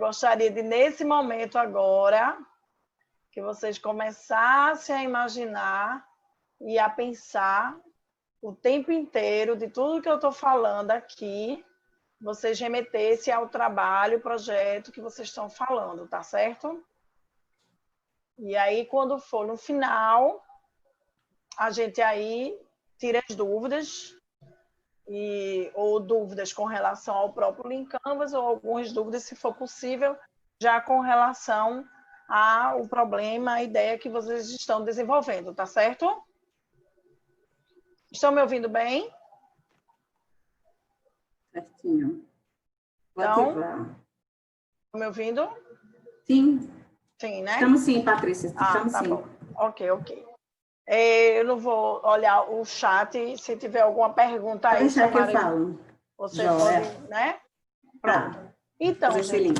gostaria de, nesse momento agora, que vocês começassem a imaginar e a pensar o tempo inteiro de tudo que eu estou falando aqui, vocês remetessem ao trabalho, projeto que vocês estão falando, tá certo? E aí, quando for no final, a gente aí tira as dúvidas, ou dúvidas com relação ao próprio Lean Canvas, ou algumas dúvidas, se for possível, já com relação ao problema, a ideia que vocês estão desenvolvendo, tá certo? Estão me ouvindo bem? Certinho. Vou Então, ativar. estão me ouvindo? Sim. Sim, né? Estamos sim, Patrícia. Estamos tá sim. Bom. Ok. Eu não vou olhar o chat, se tiver alguma pergunta aí, deixar que eu falo. Você Joia. pode, né? Pronto. Tá. Então, gente,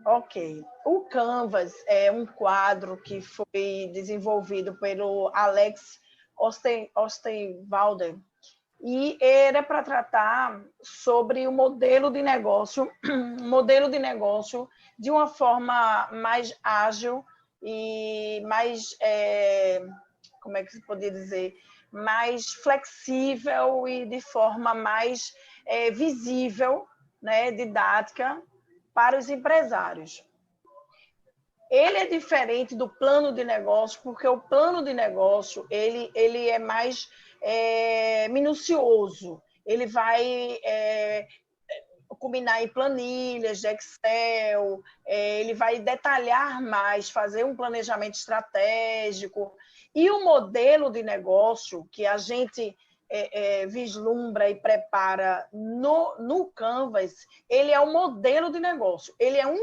ok. O Canvas é um quadro que foi desenvolvido pelo Alex Osterwalder, e era para tratar sobre o modelo de negócio de uma forma mais ágil e mais, como é que se poderia dizer, mais flexível e de forma mais visível, né, didática para os empresários. Ele é diferente do plano de negócio, porque o plano de negócio ele é mais minucioso. Ele vai combinar em planilhas de Excel, ele vai detalhar mais, fazer um planejamento estratégico. E o modelo de negócio que a gente vislumbra e prepara no Canvas, ele é o modelo de negócio, ele é um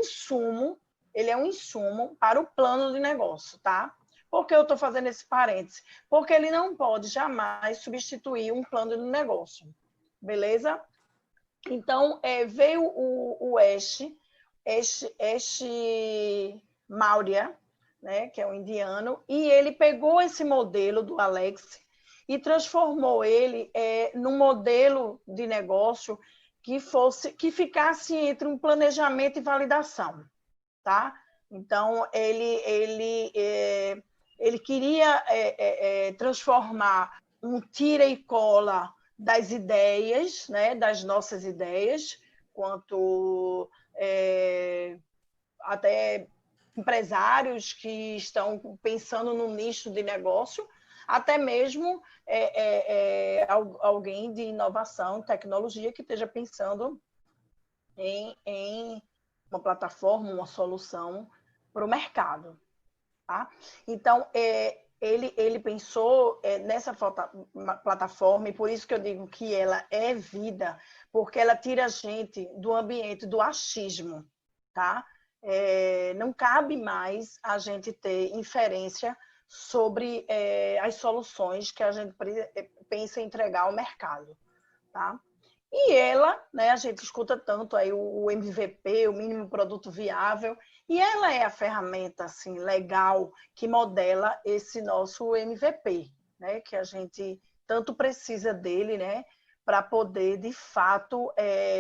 insumo para o plano de negócio, tá? Por que eu estou fazendo esse parêntese? Porque ele não pode jamais substituir um plano de negócio, beleza? Então, veio o Ash Maurya, né, que é um indiano, e ele pegou esse modelo do Alex e transformou ele num modelo de negócio que ficasse entre um planejamento e validação, tá? Então, ele queria transformar um tira e cola das ideias, né, das nossas ideias, quanto até empresários que estão pensando no nicho de negócio, até mesmo alguém de inovação, tecnologia, que esteja pensando em uma plataforma, uma solução para o mercado. Tá? Então, ele pensou nessa plataforma, e por isso que eu digo que ela é vida, porque ela tira a gente do ambiente do achismo. Tá? Não cabe mais a gente ter inferência sobre as soluções que a gente pensa em entregar ao mercado. Tá? E ela, né, a gente escuta tanto aí o MVP, o mínimo produto viável, e ela é a ferramenta assim, legal que modela esse nosso MVP, né, que a gente tanto precisa dele, né, para poder, de fato,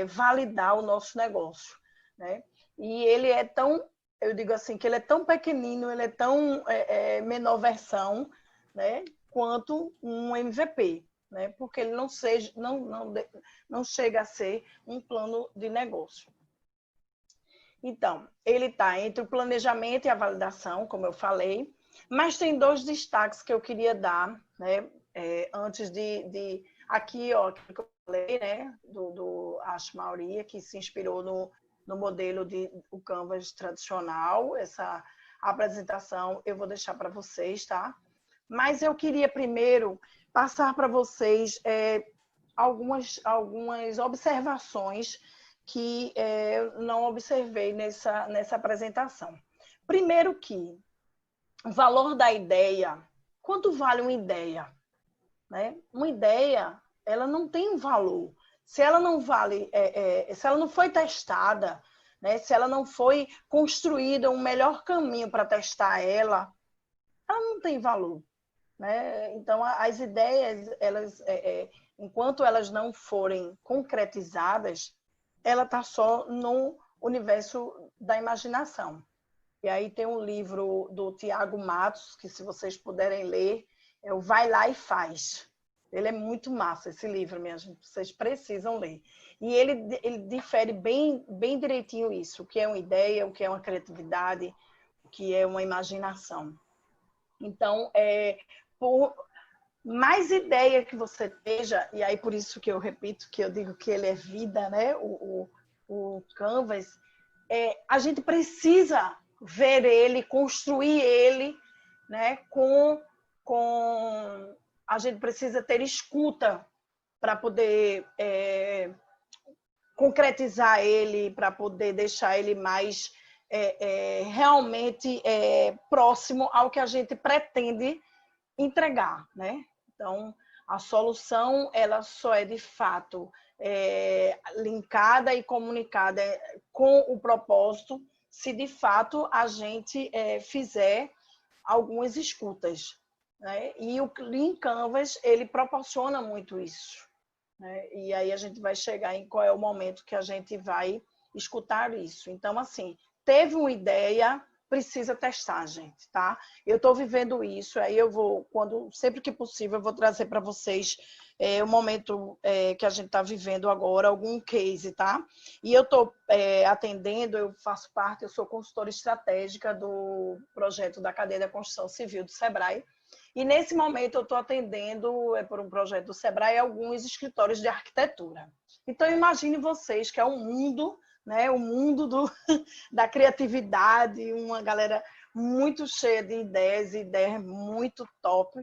validar o nosso negócio. Né? E ele é tão, eu digo assim, que ele é tão pequenino, ele é tão menor versão, né, quanto um MVP. Né? Porque ele não chega a ser um plano de negócio. Então, ele está entre o planejamento e a validação, como eu falei, mas tem dois destaques que eu queria dar, né? Antes de aqui, ó, que eu falei, né? do Ash Maurya, que se inspirou no modelo o Canvas tradicional. Essa apresentação eu vou deixar para vocês, tá? Mas eu queria primeiro passar para vocês algumas observações que eu não observei nessa apresentação. Primeiro que o valor da ideia, quanto vale uma ideia? Né? Uma ideia, ela não tem um valor. Se ela não vale, se ela não foi testada, né? Se ela não foi construída um melhor caminho para testar ela não tem valor. Né? Então, as ideias, enquanto elas não forem concretizadas, ela está só universo da imaginação. E aí tem um livro do Tiago Matos, que se vocês puderem ler, é o Vai Lá e Faz. Ele é muito massa, esse livro, minha gente, vocês precisam ler. E ele difere bem direitinho isso, o que é uma ideia, o que é uma criatividade, o que é uma imaginação. Então, por mais ideia que você esteja, e aí por isso que eu repito, que eu digo que ele é vida, né? O Canvas, a gente precisa ver ele, construir ele, né? A gente precisa ter escuta para poder concretizar ele, para poder deixar ele mais realmente próximo ao que a gente pretende entregar, né? Então, a solução ela só é de fato linkada e comunicada com o propósito se de fato a gente fizer algumas escutas, né? E o Lean Canvas ele proporciona muito isso, né? E aí a gente vai chegar em qual é o momento que a gente vai escutar isso. Então, assim, teve uma ideia, precisa testar, gente, tá? Eu estou vivendo isso, aí eu vou, sempre que possível, eu vou trazer para vocês o momento que a gente está vivendo agora, algum case, tá? E eu estou atendendo, eu faço parte, eu sou consultora estratégica do projeto da cadeia da construção civil do Sebrae, e nesse momento eu estou atendendo, por um projeto do Sebrae, alguns escritórios de arquitetura. Então, imagine vocês que é um mundo, né? O mundo da criatividade, uma galera muito cheia de ideias muito top,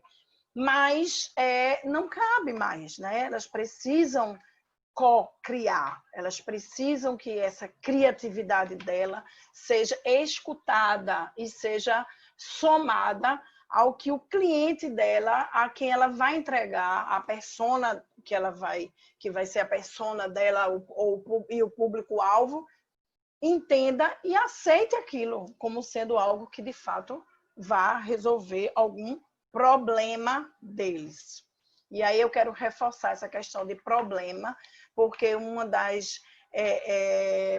mas não cabe mais, né? Elas precisam co-criar, elas precisam que essa criatividade dela seja escutada e seja somada ao que o cliente dela, a quem ela vai entregar, a persona que vai ser a persona dela e o público-alvo, entenda e aceite aquilo como sendo algo que, de fato, vá resolver algum problema deles. E aí eu quero reforçar essa questão de problema, porque uma das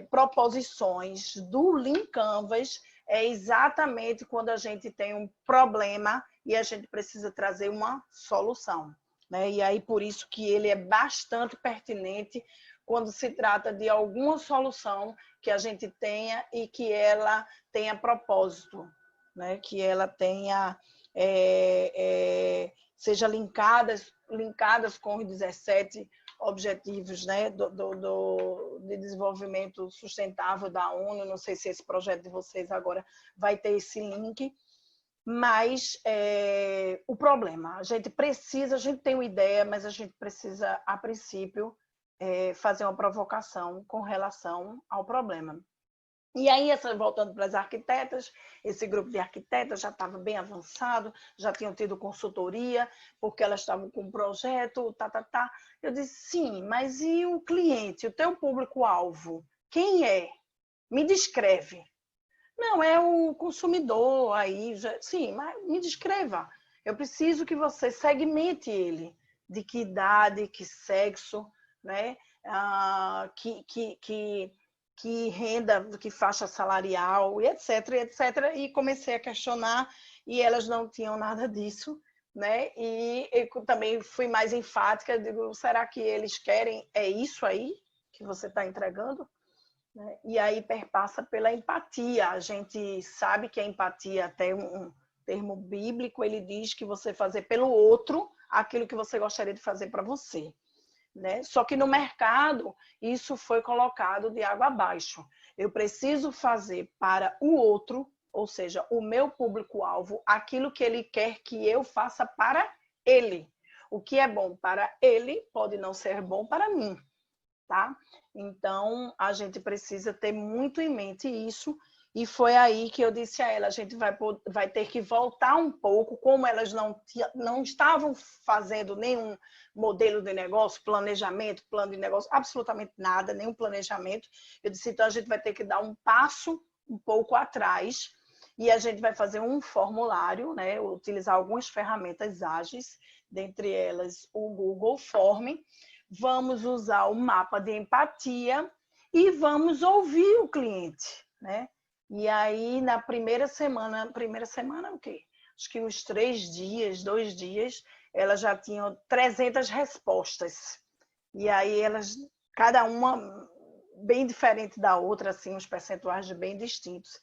proposições do Lean Canvas é exatamente quando a gente tem um problema e a gente precisa trazer uma solução, né? E aí por isso que ele é bastante pertinente quando se trata de alguma solução que a gente tenha e que ela tenha propósito, né? Que ela tenha seja linkadas com os 17 objetivos, né, de desenvolvimento sustentável da ONU. Não sei se esse projeto de vocês agora vai ter esse link, mas o problema, a gente tem uma ideia, mas a gente precisa, a princípio, fazer uma provocação com relação ao problema. E aí, voltando para as arquitetas, esse grupo de arquitetas já estava bem avançado, já tinham tido consultoria, porque elas estavam com um projeto, Eu disse, sim, mas e o cliente, o teu público-alvo? Quem é? Me descreve. Não, é o consumidor aí. Sim, mas me descreva. Eu preciso que você segmente ele. De que idade, que sexo, né? Que renda, que faixa salarial, e etc, etc. E comecei a questionar e elas não tinham nada disso, né? E eu também fui mais enfática, digo, será que eles querem, isso aí que você está entregando? Né? E aí perpassa pela empatia. A gente sabe que a empatia, até um termo bíblico, ele diz que você fazer pelo outro aquilo que você gostaria de fazer para você. Né? Só que no mercado isso foi colocado de água abaixo. Eu preciso fazer para o outro, ou seja, o meu público-alvo, aquilo que ele quer que eu faça para ele. O que é bom para ele pode não ser bom para mim, tá? Então a gente precisa ter muito em mente isso. E foi aí que eu disse a ela, a gente vai ter que voltar um pouco, como elas não estavam fazendo nenhum modelo de negócio, planejamento, plano de negócio, absolutamente nada, nenhum planejamento. Eu disse, então a gente vai ter que dar um passo um pouco atrás e a gente vai fazer um formulário, né? Utilizar algumas ferramentas ágeis, dentre elas o Google Form. Vamos usar o mapa de empatia e vamos ouvir o cliente, né? E aí, na primeira semana o quê? Acho que uns 3 dias, 2 dias, elas já tinham 300 respostas. E aí, cada uma bem diferente da outra, assim, os percentuais bem distintos.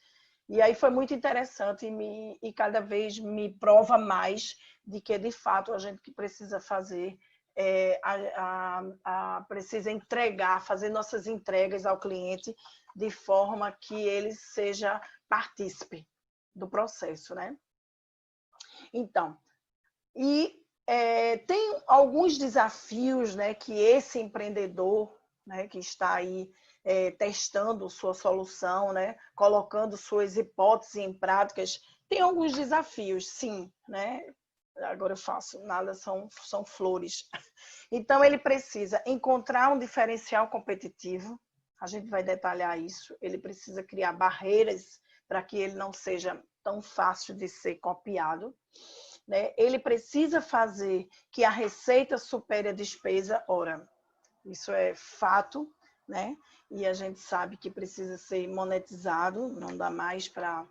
E aí foi muito interessante e cada vez me prova mais de que, de fato, a gente que precisa fazer, precisa entregar, fazer nossas entregas ao cliente de forma que ele seja partícipe do processo, né? Então, tem alguns desafios, né, que esse empreendedor, né, que está aí testando sua solução, né, colocando suas hipóteses em práticas, tem alguns desafios, sim, né? Agora eu faço, nada são flores. Então, ele precisa encontrar um diferencial competitivo, a gente vai detalhar isso, ele precisa criar barreiras para que ele não seja tão fácil de ser copiado, né? Ele precisa fazer que a receita supere a despesa, ora, isso é fato, né? E a gente sabe que precisa ser monetizado, não dá mais para...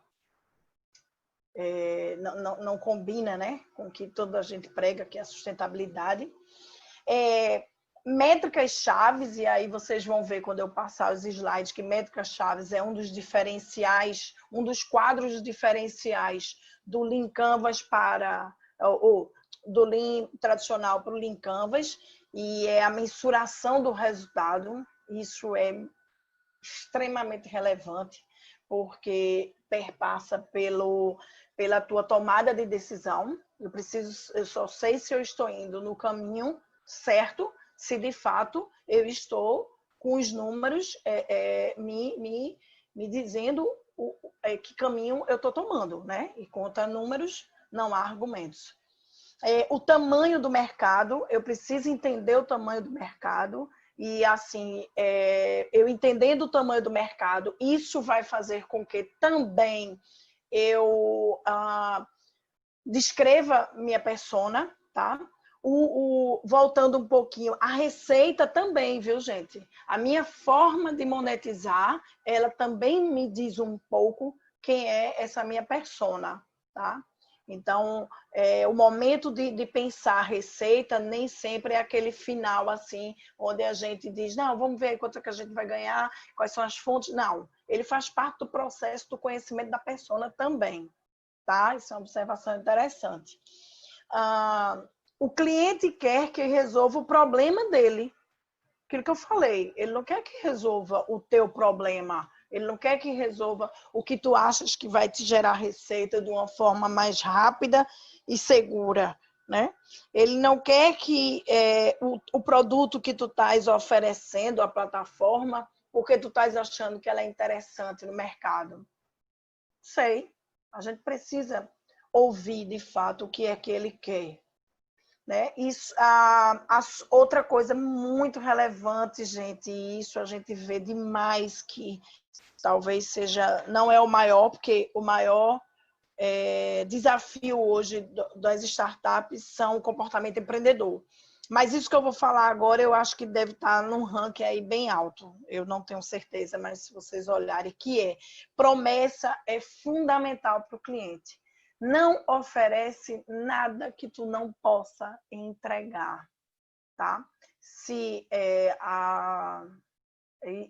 não combina, né, com o que toda a gente prega, que é a sustentabilidade. Métricas chaves, e aí vocês vão ver quando eu passar os slides que métricas chaves é um dos diferenciais, um dos quadros diferenciais do Lean Canvas do Lean tradicional para o Lean Canvas, e é a mensuração do resultado. Isso é extremamente relevante, porque perpassa pela tua tomada de decisão. Eu só sei se eu estou indo no caminho certo, se de fato eu estou com os números me dizendo que caminho eu estou tomando, né? E contra números, não há argumentos. O tamanho do mercado, eu preciso entender o tamanho do mercado, e assim, eu entendendo o tamanho do mercado, isso vai fazer com que também eu descreva minha persona, tá? Voltando um pouquinho, a receita também, viu, gente? A minha forma de monetizar, ela também me diz um pouco quem é essa minha persona, tá? Então, o momento de pensar a receita nem sempre é aquele final, assim, onde a gente diz, não, vamos ver quanto é que a gente vai ganhar, quais são as fontes. Não, ele faz parte do processo do conhecimento da persona também, tá? Isso é uma observação interessante. O cliente quer que resolva o problema dele. Aquilo que eu falei, ele não quer que resolva o teu problema, ele não quer que resolva o que tu achas que vai te gerar receita de uma forma mais rápida e segura, né? Ele não quer que o produto que tu estás oferecendo, a plataforma, porque tu estás achando que ela é interessante no mercado. Sei, a gente precisa ouvir de fato o que é que ele quer, né? Isso, outra coisa muito relevante, gente, e isso a gente vê demais, que talvez seja, não é o maior, porque o maior desafio hoje das startups são o comportamento empreendedor. Mas isso que eu vou falar agora, eu acho que deve estar num ranking aí bem alto. Eu não tenho certeza, mas se vocês olharem, que promessa é fundamental para o cliente. Não oferece nada que tu não possa entregar, tá? Se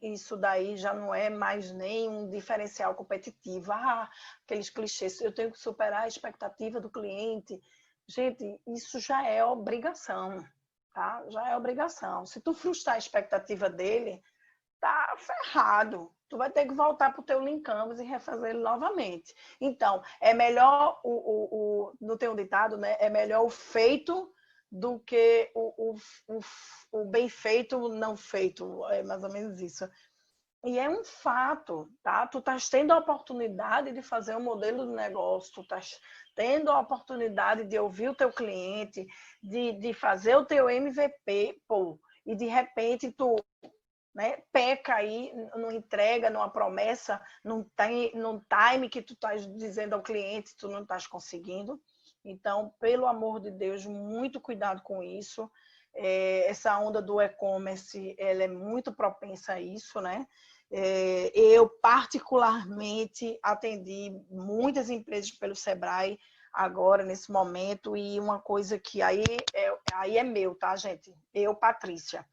isso daí já não é mais nem um diferencial competitivo. Aqueles clichês, eu tenho que superar a expectativa do cliente. Gente, isso já é obrigação, tá? Já é obrigação. Se tu frustrar a expectativa dele, tá ferrado. Tu vai ter que voltar para o teu Lean Canvas e refazer ele novamente. Então, é melhor, no teu ditado, né? É melhor o feito do que o bem feito não feito. É mais ou menos isso. E é um fato, tá? Tu estás tendo a oportunidade de fazer um modelo de negócio, tu estás tendo a oportunidade de ouvir o teu cliente, de fazer o teu MVP, pô, e de repente tu, né, peca aí, não entrega, numa promessa, num time que tu estás dizendo ao cliente, tu não estás conseguindo. Então, pelo amor de Deus, muito cuidado com isso. Essa onda do e-commerce, ela é muito propensa a isso, né? Eu, particularmente, atendi muitas empresas pelo Sebrae agora, nesse momento, e uma coisa que aí é meu, tá, gente? Eu, Patrícia,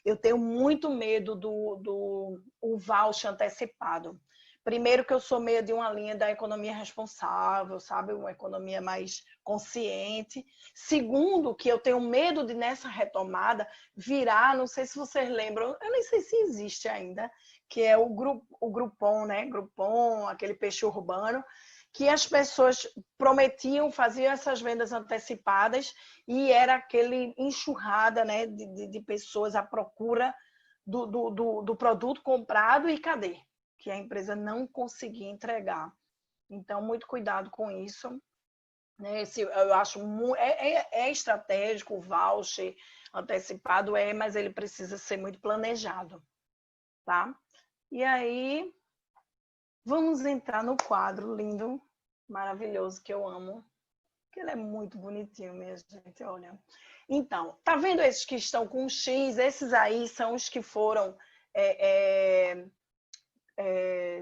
eu tenho muito medo do voucher antecipado. Primeiro que eu sou meio de uma linha da economia responsável, sabe? Uma economia mais consciente. Segundo, que eu tenho medo de, nessa retomada, virar, não sei se vocês lembram, eu nem sei se existe ainda, que é o Groupon, né? Groupon, aquele peixe urbano, que as pessoas prometiam, faziam essas vendas antecipadas e era aquele enxurrada, né, de pessoas à procura do produto comprado e cadê? Que a empresa não conseguia entregar. Então, muito cuidado com isso. Né? Eu acho estratégico, o voucher antecipado mas ele precisa ser muito planejado. Tá? E aí, vamos entrar no quadro lindo, maravilhoso, que eu amo. Que ele é muito bonitinho, minha gente, olha. Então, tá vendo esses que estão com X? Esses aí são os que foram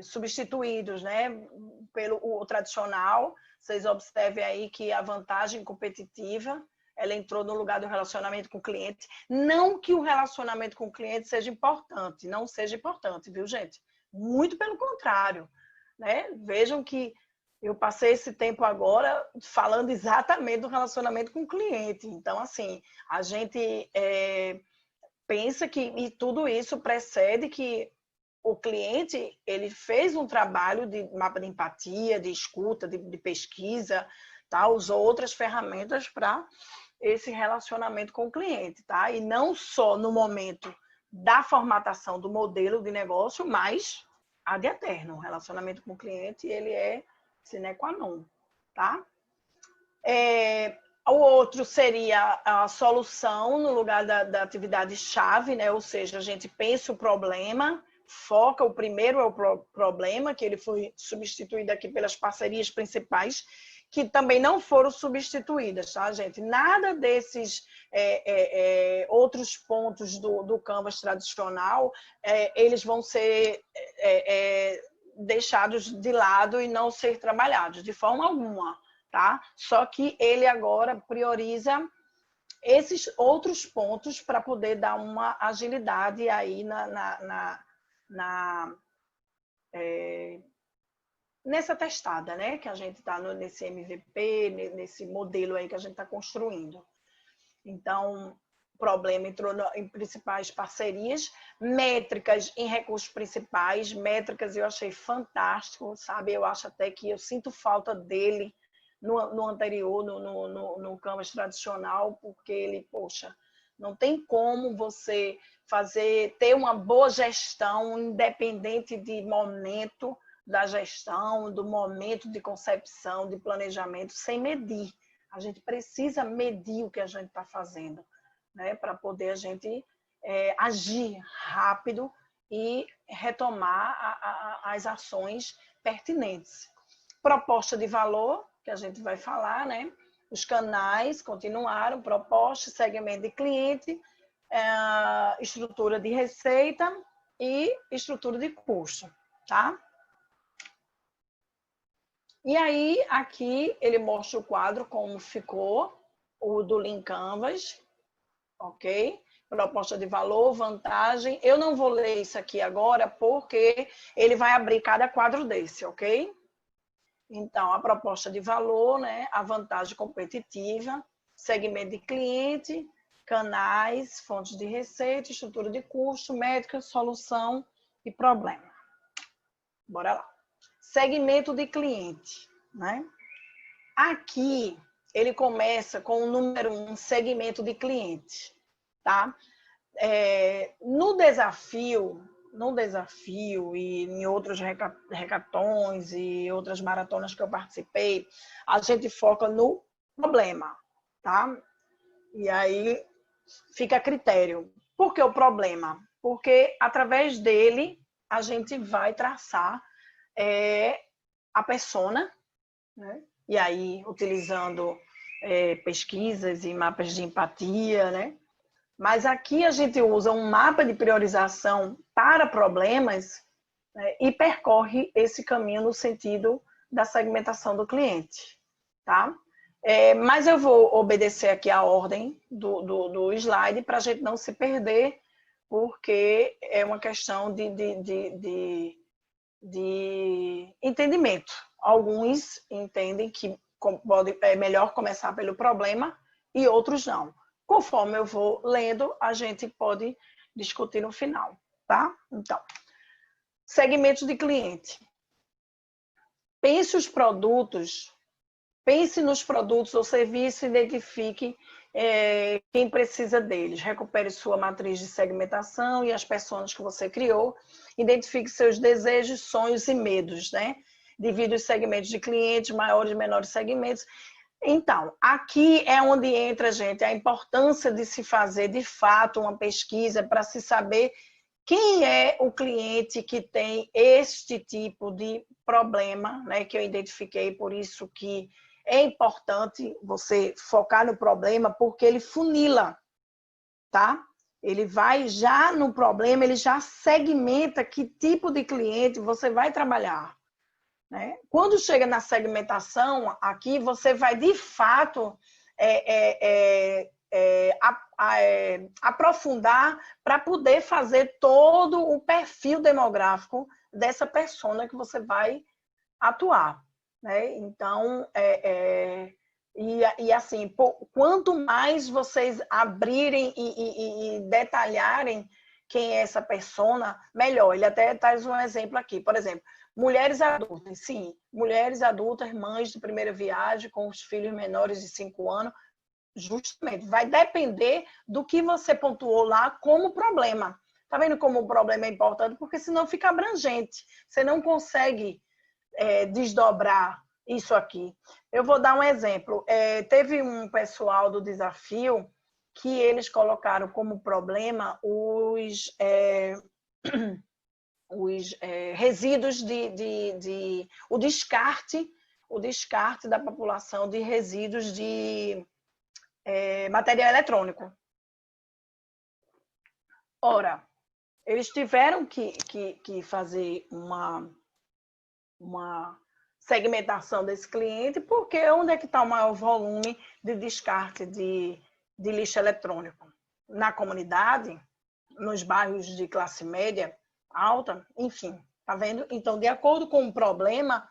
substituídos, né, pelo o tradicional. Vocês observem aí que a vantagem competitiva, ela entrou no lugar do relacionamento com o cliente. Não que o relacionamento com o cliente seja importante, não seja importante, viu, gente? Muito pelo contrário, né? Vejam que eu passei esse tempo agora falando exatamente do relacionamento com o cliente. Então, assim, a gente pensa que e tudo isso precede que o cliente ele fez um trabalho de mapa de empatia, de escuta, de pesquisa, tá? Usou outras ferramentas para esse relacionamento com o cliente, tá? E não só no momento da formatação do modelo de negócio, mas ad eterno. O relacionamento com o cliente ele é sine qua non, tá? O outro seria a solução no lugar da atividade-chave, né? Ou seja, a gente pensa o problema, foca, o primeiro é o problema, que ele foi substituído aqui pelas parcerias principais, que também não foram substituídas, tá, gente? Nada desses outros pontos do Canvas tradicional, eles vão ser deixados de lado e não ser trabalhados, de forma alguma. Tá? Só que ele agora prioriza esses outros pontos para poder dar uma agilidade aí nessa testada, né? Que a gente está nesse MVP, nesse modelo aí que a gente está construindo. Então, o problema entrou em principais parcerias, métricas em recursos principais, métricas eu achei fantástico, sabe? Eu acho até que eu sinto falta dele no anterior, no Canvas tradicional, porque ele, poxa, não tem como você ter uma boa gestão, independente de momento da gestão, do momento de concepção, de planejamento, sem medir. A gente precisa medir o que a gente está fazendo, né, para poder a gente agir rápido e retomar as ações pertinentes. Proposta de valor, que a gente vai falar, né? Os canais continuaram, proposta, segmento de cliente, estrutura de receita e estrutura de custo, tá? E aí, aqui, ele mostra o quadro, como ficou, o do Lean Canvas, ok? Proposta de valor, vantagem. Eu não vou ler isso aqui agora, porque ele vai abrir cada quadro desse, ok? Então, a proposta de valor, né? A vantagem competitiva, segmento de cliente, canais, fontes de receita, estrutura de custo, métrica, solução e problema. Bora lá. Segmento de cliente, né? Aqui, ele começa com o número 1, segmento de cliente, tá? No desafio e em outros hackathons e outras maratonas que eu participei, a gente foca no problema, tá? E aí fica a critério. Por que o problema? Porque através dele a gente vai traçar a persona, né? E aí utilizando pesquisas e mapas de empatia, né? Mas aqui a gente usa um mapa de priorização para problemas, né, e percorre esse caminho no sentido da segmentação do cliente, tá? Mas eu vou obedecer aqui a ordem do slide para a gente não se perder, porque é uma questão de entendimento. Alguns entendem que é melhor começar pelo problema e outros não. Conforme eu vou lendo, a gente pode discutir no final, tá? Então, segmento de cliente. Pense nos produtos ou serviços, identifique quem precisa deles. Recupere sua matriz de segmentação e as personas que você criou. Identifique seus desejos, sonhos e medos, né? Divida os segmentos de clientes, maiores e menores segmentos. Então, aqui é onde entra, gente, a importância de se fazer, de fato, uma pesquisa para se saber quem é o cliente que tem este tipo de problema, né, que eu identifiquei, por isso que é importante você focar no problema, porque ele funila, tá? Ele vai já no problema, ele já segmenta que tipo de cliente você vai trabalhar, né? Quando chega na segmentação, aqui você vai, de fato, aprofundar para poder fazer todo o perfil demográfico dessa persona que você vai atuar, né? Então, assim, quanto mais vocês abrirem e detalharem quem é essa persona, melhor. Ele até traz um exemplo aqui, por exemplo, mulheres adultas, sim, mulheres adultas, mães de primeira viagem, com os filhos menores de 5 anos, justamente, vai depender do que você pontuou lá como problema. Tá vendo como o problema é importante? Porque senão fica abrangente, você não consegue desdobrar isso aqui. Eu vou dar um exemplo. Teve um pessoal do desafio que eles colocaram como problema os resíduos o descarte da população de resíduos de material eletrônico. Ora, eles tiveram que fazer uma segmentação desse cliente, porque onde é que está o maior volume de descarte de lixo eletrônico? Na comunidade, nos bairros de classe média alta, enfim, tá vendo? Então, de acordo com o problema,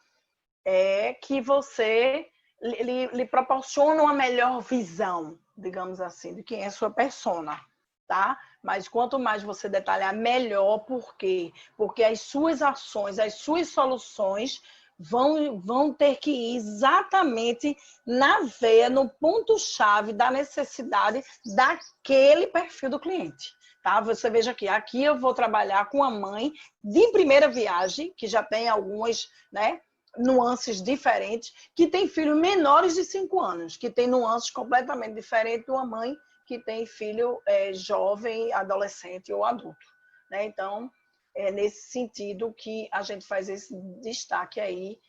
é que você lhe proporciona uma melhor visão, digamos assim, de quem é sua persona, tá? Mas quanto mais você detalhar, melhor. Por quê? Porque as suas ações, as suas soluções vão ter que ir exatamente na veia, no ponto-chave da necessidade daquele perfil do cliente. Tá? Você veja aqui eu vou trabalhar com a mãe de primeira viagem, que já tem algumas, né, nuances diferentes, que tem filhos menores de 5 anos, que tem nuances completamente diferentes de uma mãe que tem filho jovem, adolescente ou adulto, né? Então, é nesse sentido que a gente faz esse destaque aí.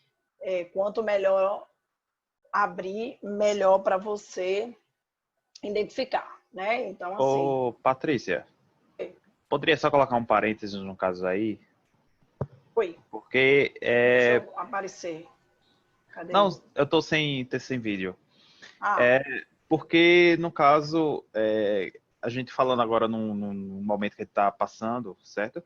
Quanto melhor abrir, melhor para você identificar, né? Então, assim... Ô, Patrícia, poderia só colocar um parênteses no caso aí? Oi. Porque... Deixa eu aparecer. Cadê? Não, eu tô sem vídeo. Ah. Porque, no caso, a gente falando agora num momento que está passando, certo?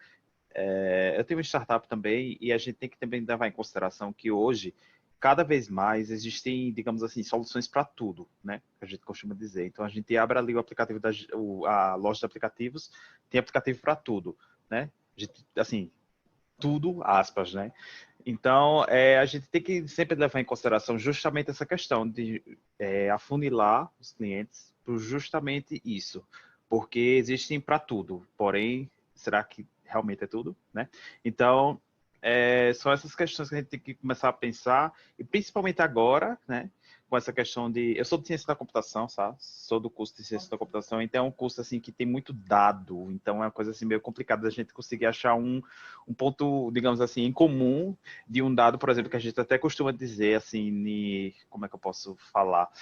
Eu tenho uma startup também e a gente tem que também levar em consideração que hoje, cada vez mais, existem, digamos assim, soluções para tudo, né? Que a gente costuma dizer. Então, a gente abre ali o aplicativo, a loja de aplicativos, tem aplicativo para tudo, né? A gente, assim, tudo, aspas, né? Então, a gente tem que sempre levar em consideração justamente essa questão de afunilar os clientes por justamente isso. Porque existem para tudo, porém, será que realmente é tudo, né? Então, são essas questões que a gente tem que começar a pensar, e principalmente agora, né? Com essa questão de... Eu sou de ciência da computação, sabe? Sou do curso de ciência da computação, então é um curso assim que tem muito dado, então é uma coisa assim meio complicada da gente conseguir achar um ponto, digamos assim, em comum de um dado, por exemplo, que a gente até costuma dizer assim, como é que eu posso falar?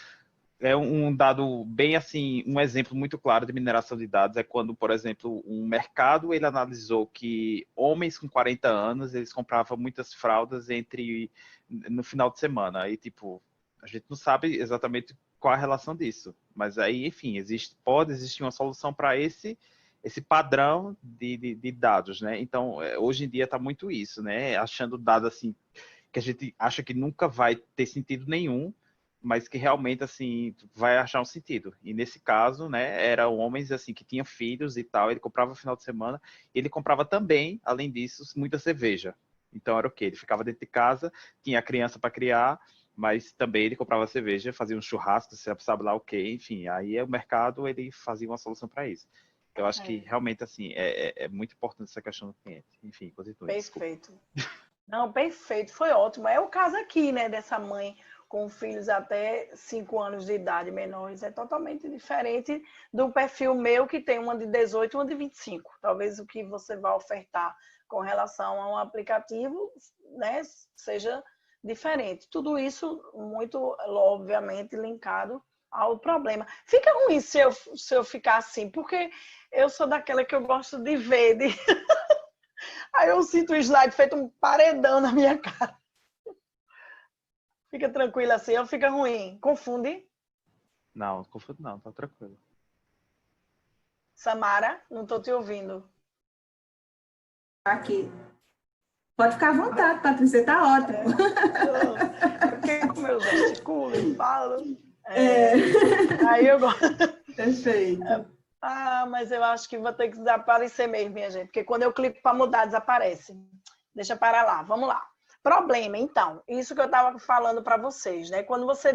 é um dado bem assim, um exemplo muito claro de mineração de dados é quando, por exemplo, um mercado ele analisou que homens com 40 anos eles compravam muitas fraldas no final de semana. Aí, tipo, a gente não sabe exatamente qual a relação disso, mas aí, enfim, pode existir uma solução para esse padrão de dados, né? Então, hoje em dia está muito isso, né? Achando dados assim que a gente acha que nunca vai ter sentido nenhum, mas que realmente assim vai achar um sentido. E nesse caso, né, eram homens assim que tinham filhos e tal, ele comprava no final de semana, ele comprava também, além disso, muita cerveja. Então era o quê? Ele ficava dentro de casa, tinha a criança para criar, mas também ele comprava cerveja, fazia um churrasco, sabe lá o quê, enfim. Aí o mercado ele fazia uma solução para isso. Eu acho que realmente assim é muito importante essa questão do cliente. Enfim, continue. Perfeito. Não, perfeito, foi ótimo. É o caso aqui, né, dessa mãe com filhos até 5 anos de idade menores. É totalmente diferente do perfil meu, que tem uma de 18 e uma de 25. Talvez o que você vai ofertar com relação a um aplicativo, né, seja diferente. Tudo isso muito, obviamente, linkado ao problema. Fica ruim se eu ficar assim, porque eu sou daquela que eu gosto de ver, Aí eu sinto o slide feito um paredão na minha cara. Fica tranquila assim, ou fica ruim? Confunde? Não confundo não, tá tranquilo. Samara, não estou te ouvindo. Aqui. Pode ficar à vontade, Patrícia, está ótimo. Porque como eu gesticulo e falo. É. Aí eu gosto. Perfeito. Mas eu acho que vou ter que desaparecer mesmo, minha gente. Porque quando eu clico para mudar, desaparece. Deixa para lá, vamos lá. Problema, então, isso que eu estava falando para vocês, né? Quando você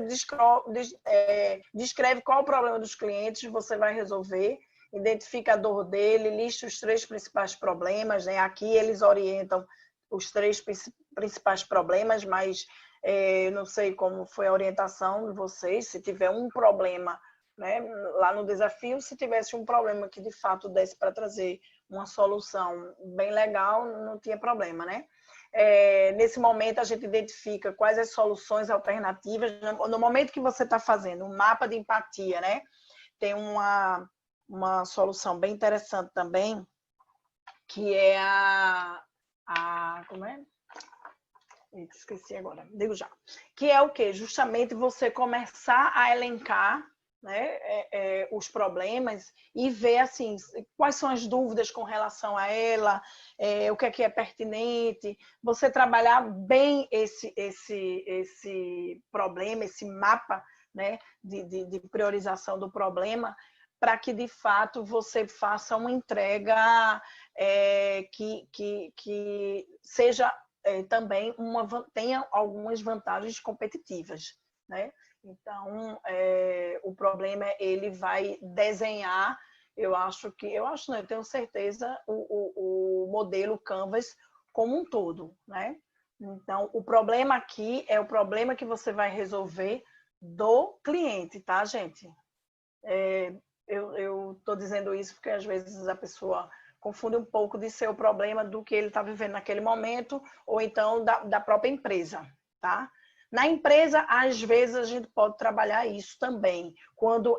descreve qual é o problema dos clientes, você vai resolver, identifica a dor dele, lista os 3 principais problemas, né? Aqui eles orientam os 3 principais problemas, mas não sei como foi a orientação de vocês, se tiver um problema, né? Lá no desafio, se tivesse um problema que de fato desse para trazer uma solução bem legal, não tinha problema, né? Nesse momento a gente identifica quais as soluções alternativas. No momento que você está fazendo um mapa de empatia, né? Tem uma solução bem interessante também, que é como é? Esqueci agora, digo já. Que é o quê? Justamente você começar a elencar, né, os problemas e ver assim quais são as dúvidas com relação a ela, o que é pertinente, você trabalhar bem esse problema, esse mapa, né, de priorização do problema, para que de fato você faça uma entrega que seja também tenha algumas vantagens competitivas, né? Então, o problema ele vai desenhar, eu tenho certeza, o modelo Canvas como um todo, né? Então, o problema aqui é o problema que você vai resolver do cliente, tá, gente? Eu estou dizendo isso porque às vezes a pessoa confunde um pouco de ser o problema do que ele está vivendo naquele momento ou então da própria empresa, tá? Na empresa, às vezes, a gente pode trabalhar isso também, quando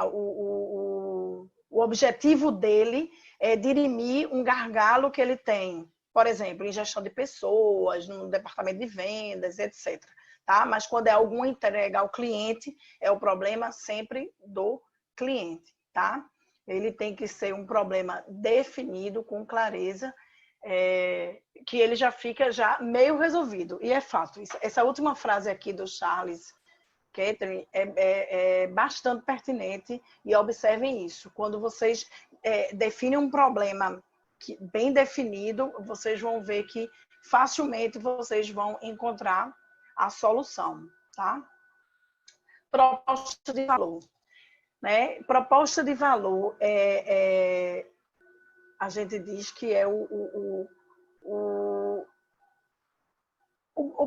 o objetivo dele é dirimir um gargalo que ele tem, por exemplo, em gestão de pessoas, no departamento de vendas, etc. Tá? Mas quando é alguma entrega ao cliente, é o problema sempre do cliente, tá? Ele tem que ser um problema definido com clareza, que ele já fica meio resolvido. E é fato. Essa última frase aqui do Charles Catherine é bastante pertinente e observem isso. Quando vocês definem um problema bem definido, vocês vão ver que facilmente vocês vão encontrar a solução, tá? Proposta de valor. Né? Proposta de valor a gente diz que é o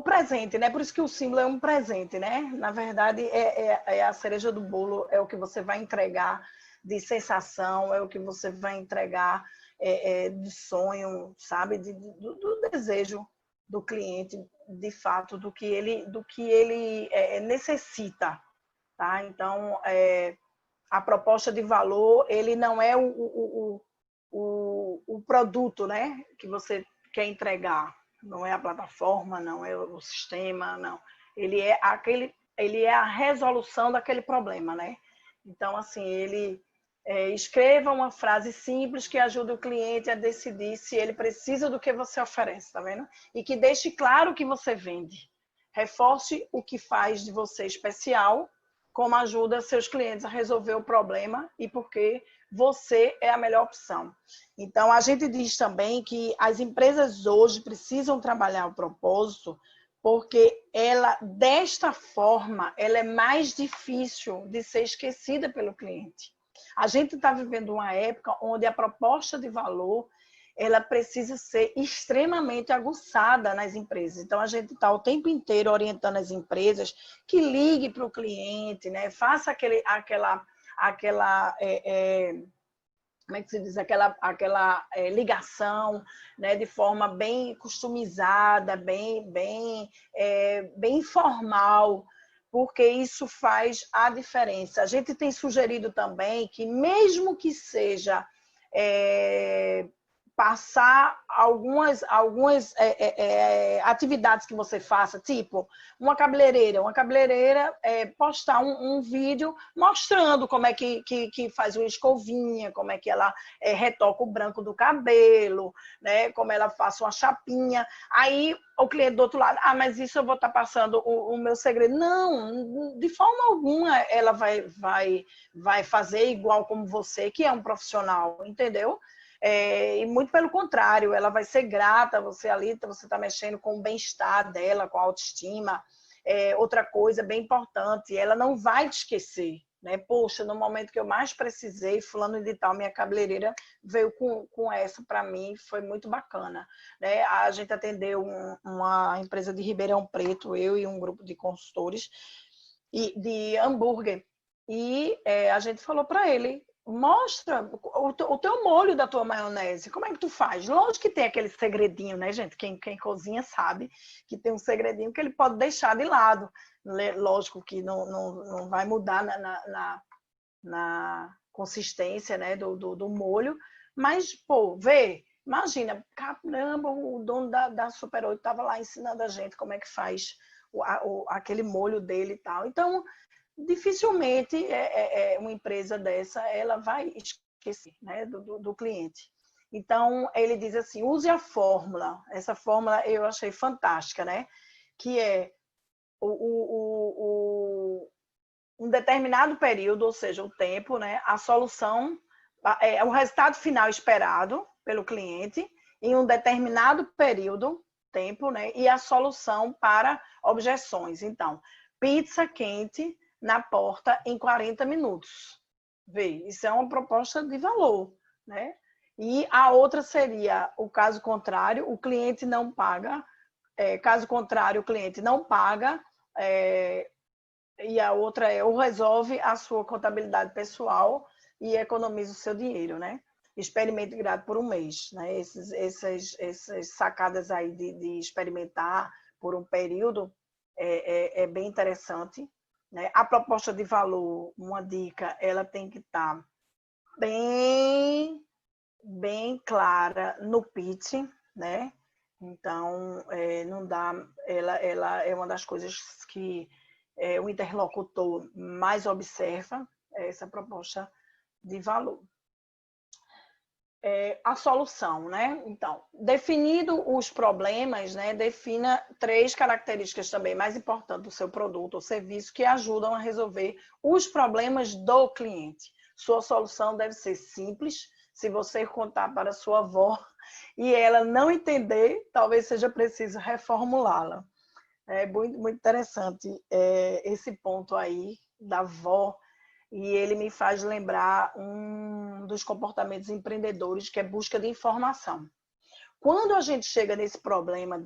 presente, né? Por isso que o símbolo é um presente, né? Na verdade, é a cereja do bolo, é o que você vai entregar de sensação, é o que você vai entregar de sonho, sabe? Do desejo do cliente, de fato, do que ele necessita. tá? Então, a proposta de valor, ele não é o produto, né, que você quer entregar. Não é a plataforma, não é o sistema, não. Ele é a resolução daquele problema, né? Então, assim, escreva uma frase simples que ajude o cliente a decidir se ele precisa do que você oferece, tá vendo? E que deixe claro o que você vende. Reforce o que faz de você especial, como ajuda seus clientes a resolver o problema e porque você é a melhor opção. Então, a gente diz também que as empresas hoje precisam trabalhar o propósito porque desta forma, ela é mais difícil de ser esquecida pelo cliente. A gente está vivendo uma época onde a proposta de valor ela precisa ser extremamente aguçada nas empresas. Então, a gente está o tempo inteiro orientando as empresas que ligue para o cliente, né? Faça aquela como é que se diz? Aquela ligação, né? De forma bem customizada, bem informal, porque isso faz a diferença. A gente tem sugerido também que, mesmo que seja passar algumas atividades que você faça, tipo uma cabeleireira postar um vídeo mostrando como é que faz uma escovinha, como é que ela retoca o branco do cabelo, né? Como ela faz uma chapinha. Aí o cliente do outro lado, mas isso eu vou estar passando o meu segredo. Não, de forma alguma ela vai fazer igual como você, que é um profissional, entendeu? E muito pelo contrário, ela vai ser grata, você está mexendo com o bem-estar dela, com a autoestima. Outra coisa bem importante, ela não vai te esquecer, né? Poxa, no momento que eu mais precisei, fulano de tal, minha cabeleireira veio com essa para mim, foi muito bacana, né? A gente atendeu uma empresa de Ribeirão Preto, eu e um grupo de consultores de hambúrguer, e a gente falou para ele: mostra o teu molho da tua maionese. Como é que tu faz? Lógico que tem aquele segredinho, né, gente? Quem cozinha sabe que tem um segredinho que ele pode deixar de lado. Lógico que não vai mudar na consistência, né, do molho. Mas, pô, imagina, caramba, o dono da Super 8 estava lá ensinando a gente como é que faz aquele molho dele e tal. Então, dificilmente uma empresa dessa ela vai esquecer, né, do cliente. Então, ele diz assim, use a fórmula. Essa fórmula eu achei fantástica, né? Que é um determinado período, ou seja, o tempo, né? A solução, o resultado final esperado pelo cliente em um determinado período, tempo, né? E a solução para objeções. Então, pizza quente na porta em 40 minutos. Vê, isso é uma proposta de valor, né? E a outra seria o caso contrário, o cliente não paga, caso contrário, o cliente não paga, e a outra ou resolve a sua contabilidade pessoal e economiza o seu dinheiro, né? Experimente grátis por um mês, né? Essas sacadas aí de experimentar por um período é bem interessante, né? A proposta de valor, uma dica, ela tem que estar bem clara no pitch, né? Então, não dá, ela é uma das coisas que o interlocutor mais observa, essa proposta de valor. A solução, né? Então, definido os problemas, né? Defina 3 características também mais importantes do seu produto ou serviço que ajudam a resolver os problemas do cliente. Sua solução deve ser simples. Se você contar para sua avó e ela não entender, talvez seja preciso reformulá-la. É muito interessante esse ponto aí da avó. E ele me faz lembrar um dos comportamentos empreendedores, que é busca de informação. Quando a gente chega nesse problema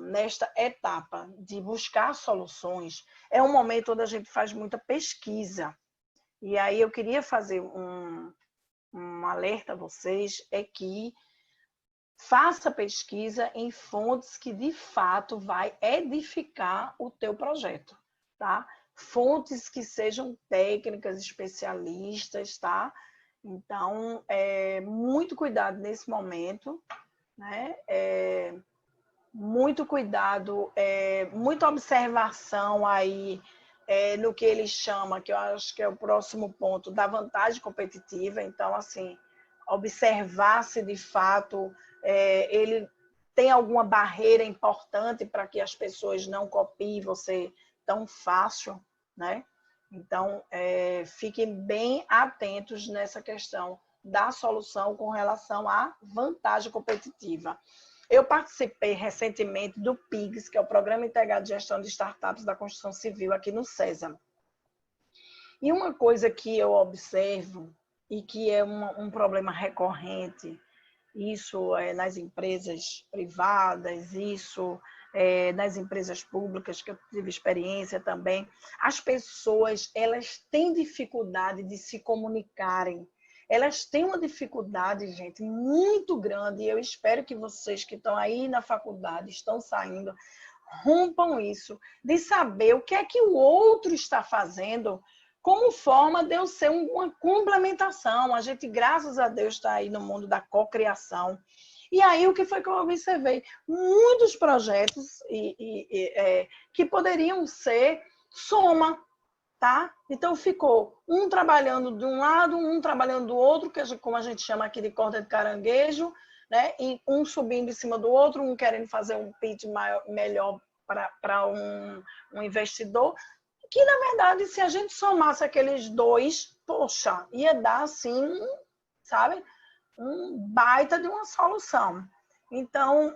nesta etapa de buscar soluções, é um momento onde a gente faz muita pesquisa. E aí eu queria fazer um alerta a vocês, é que faça pesquisa em fontes que de fato vai edificar o teu projeto. tá? Fontes que sejam técnicas, especialistas, tá? Então, muito cuidado nesse momento, né? Muito cuidado, muita observação aí no que ele chama, que eu acho que é o próximo ponto, da vantagem competitiva. Então, assim, observar se de fato ele tem alguma barreira importante para que as pessoas não copiem você tão fácil, né? Então, fiquem bem atentos nessa questão da solução com relação à vantagem competitiva. Eu participei recentemente do PIGS, que é o Programa Integrado de Gestão de Startups da Construção Civil, aqui no César. E uma coisa que eu observo, e que é um problema recorrente, isso nas empresas privadas, isso nas empresas públicas, que eu tive experiência também, as pessoas, elas têm dificuldade de se comunicarem. Elas têm uma dificuldade, gente, muito grande, e eu espero que vocês que estão aí na faculdade, estão saindo, rompam isso, de saber o que é que o outro está fazendo como forma de eu ser uma complementação. A gente, graças a Deus, está aí no mundo da cocriação. E aí, o que foi que eu observei? Muitos projetos que poderiam ser soma, tá? Então, ficou um trabalhando de um lado, um trabalhando do outro, que como a gente chama aqui de corda de caranguejo, né? E um subindo em cima do outro, um querendo fazer um pitch melhor para um investidor, que, na verdade, se a gente somasse aqueles dois, poxa, ia dar, assim, sabe? Um baita de uma solução. Então,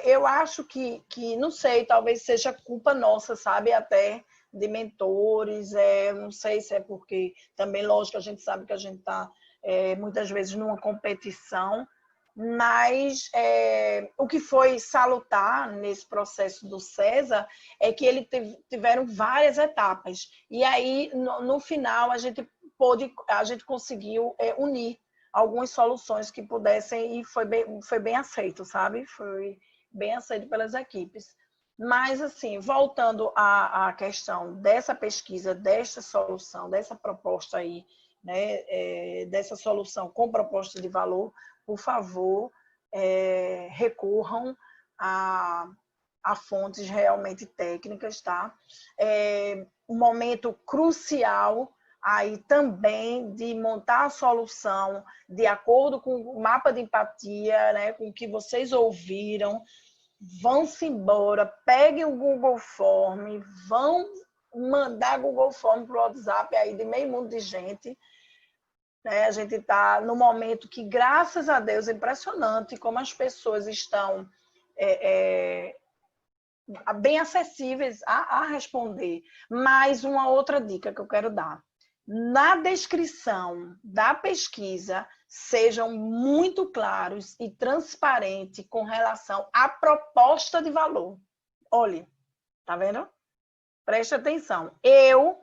eu acho que, não sei, talvez seja culpa nossa, sabe? Até de mentores, não sei se é porque também, lógico, a gente sabe que a gente está muitas vezes numa competição, mas o que foi salutar nesse processo do César é que ele tiveram várias etapas, e aí no final a gente conseguiu unir algumas soluções que pudessem, e foi bem aceito, sabe? Foi bem aceito pelas equipes. Mas, assim, voltando à questão dessa pesquisa, desta solução, dessa proposta aí, né, dessa solução com proposta de valor, por favor, recorram a fontes realmente técnicas, tá? Um momento crucial aí também de montar a solução de acordo com o mapa de empatia, né, com o que vocês ouviram. Vão-se embora, peguem o Google Form, vão mandar Google Form para o WhatsApp aí de meio mundo de gente. A gente está no momento que, graças a Deus, é impressionante como as pessoas estão bem acessíveis a responder. Mais uma outra dica que eu quero dar. Na descrição da pesquisa, sejam muito claros e transparentes com relação à proposta de valor. Olha, tá vendo? Preste atenção. Eu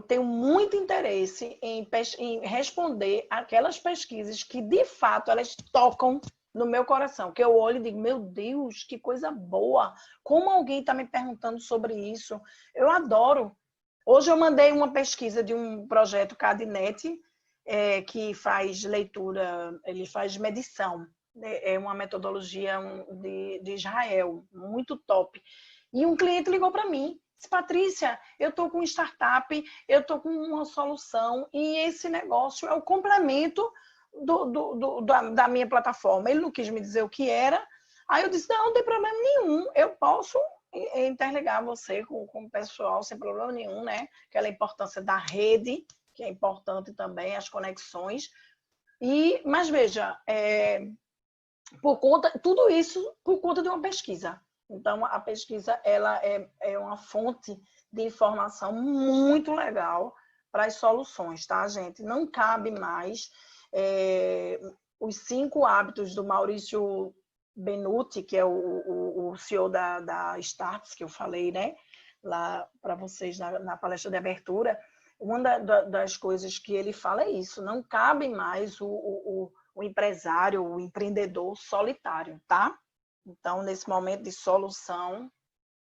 tenho muito interesse em responder aquelas pesquisas que, de fato, elas tocam no meu coração, que eu olho e digo, meu Deus, que coisa boa! Como alguém está me perguntando sobre isso? Eu adoro. Hoje eu mandei uma pesquisa de um projeto CADNET, que faz leitura, ele faz medição. É uma metodologia de Israel, muito top. E um cliente ligou para mim, disse, Patrícia, eu estou com startup, eu estou com uma solução e esse negócio é o complemento da minha plataforma. Ele não quis me dizer o que era. Aí eu disse, não tem problema nenhum, eu posso interligar você com o pessoal sem problema nenhum, né? Aquela importância da rede, que é importante também, as conexões. Mas veja, tudo isso por conta de uma pesquisa. Então, a pesquisa ela é uma fonte de informação muito legal para as soluções, tá, gente? Não cabe mais os 5 hábitos do Maurício Benuti, que é o CEO da Startups, que eu falei, né? Lá para vocês na palestra de abertura. Uma das coisas que ele fala é isso, não cabe mais o empresário, o empreendedor solitário, tá? Então, nesse momento de solução,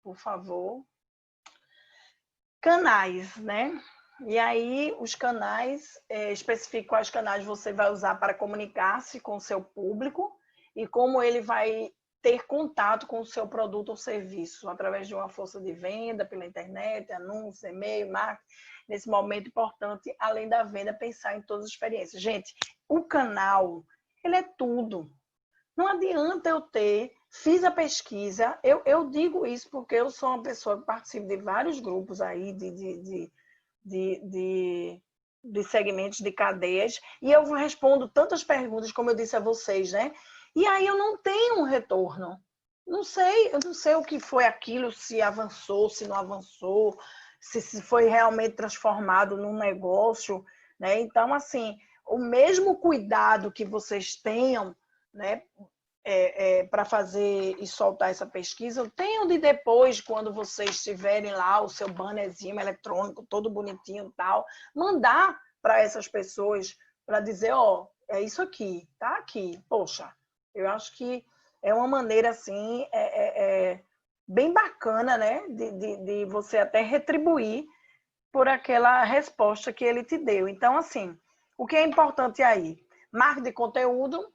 por favor, Canais, né? E aí, os canais, especifique quais canais você vai usar para comunicar-se com o seu público e como ele vai ter contato com o seu produto ou serviço, através de uma força de venda, pela internet, anúncio, e-mail, marketing. Nesse momento importante, além da venda, pensar em todas as experiências. Gente, o canal, ele é tudo. Não adianta eu fiz a pesquisa, eu digo isso porque eu sou uma pessoa que participo de vários grupos aí de segmentos, de cadeias, e eu respondo tantas perguntas, como eu disse a vocês, né? E aí eu não tenho um retorno. Eu não sei o que foi aquilo, se avançou, se não avançou, se foi realmente transformado num negócio, né? Então, assim, o mesmo cuidado que vocês tenham, né, para fazer e soltar essa pesquisa, tenham de depois, quando vocês tiverem lá o seu bannerzinho eletrônico, todo bonitinho e tal, mandar para essas pessoas para dizer, ó, é isso aqui, tá aqui. Poxa, eu acho que é uma maneira, assim, bem bacana, né, de você até retribuir por aquela resposta que ele te deu. Então, assim, o que é importante aí? Marketing de conteúdo,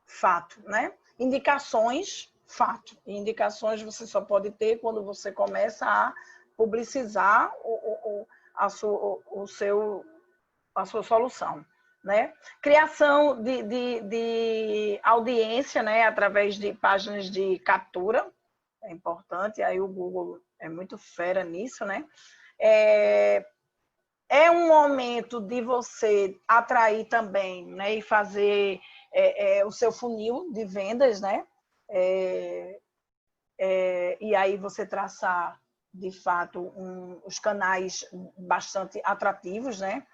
fato, né? Indicações, fato. E indicações você só pode ter quando você começa a publicizar a sua solução, né? Criação de audiência, né? Através de páginas de captura, é importante. Aí o Google é muito fera nisso, né? É um momento de você atrair também, né? E fazer o seu funil de vendas, né? E aí você traçar, de fato, os canais bastante atrativos, né?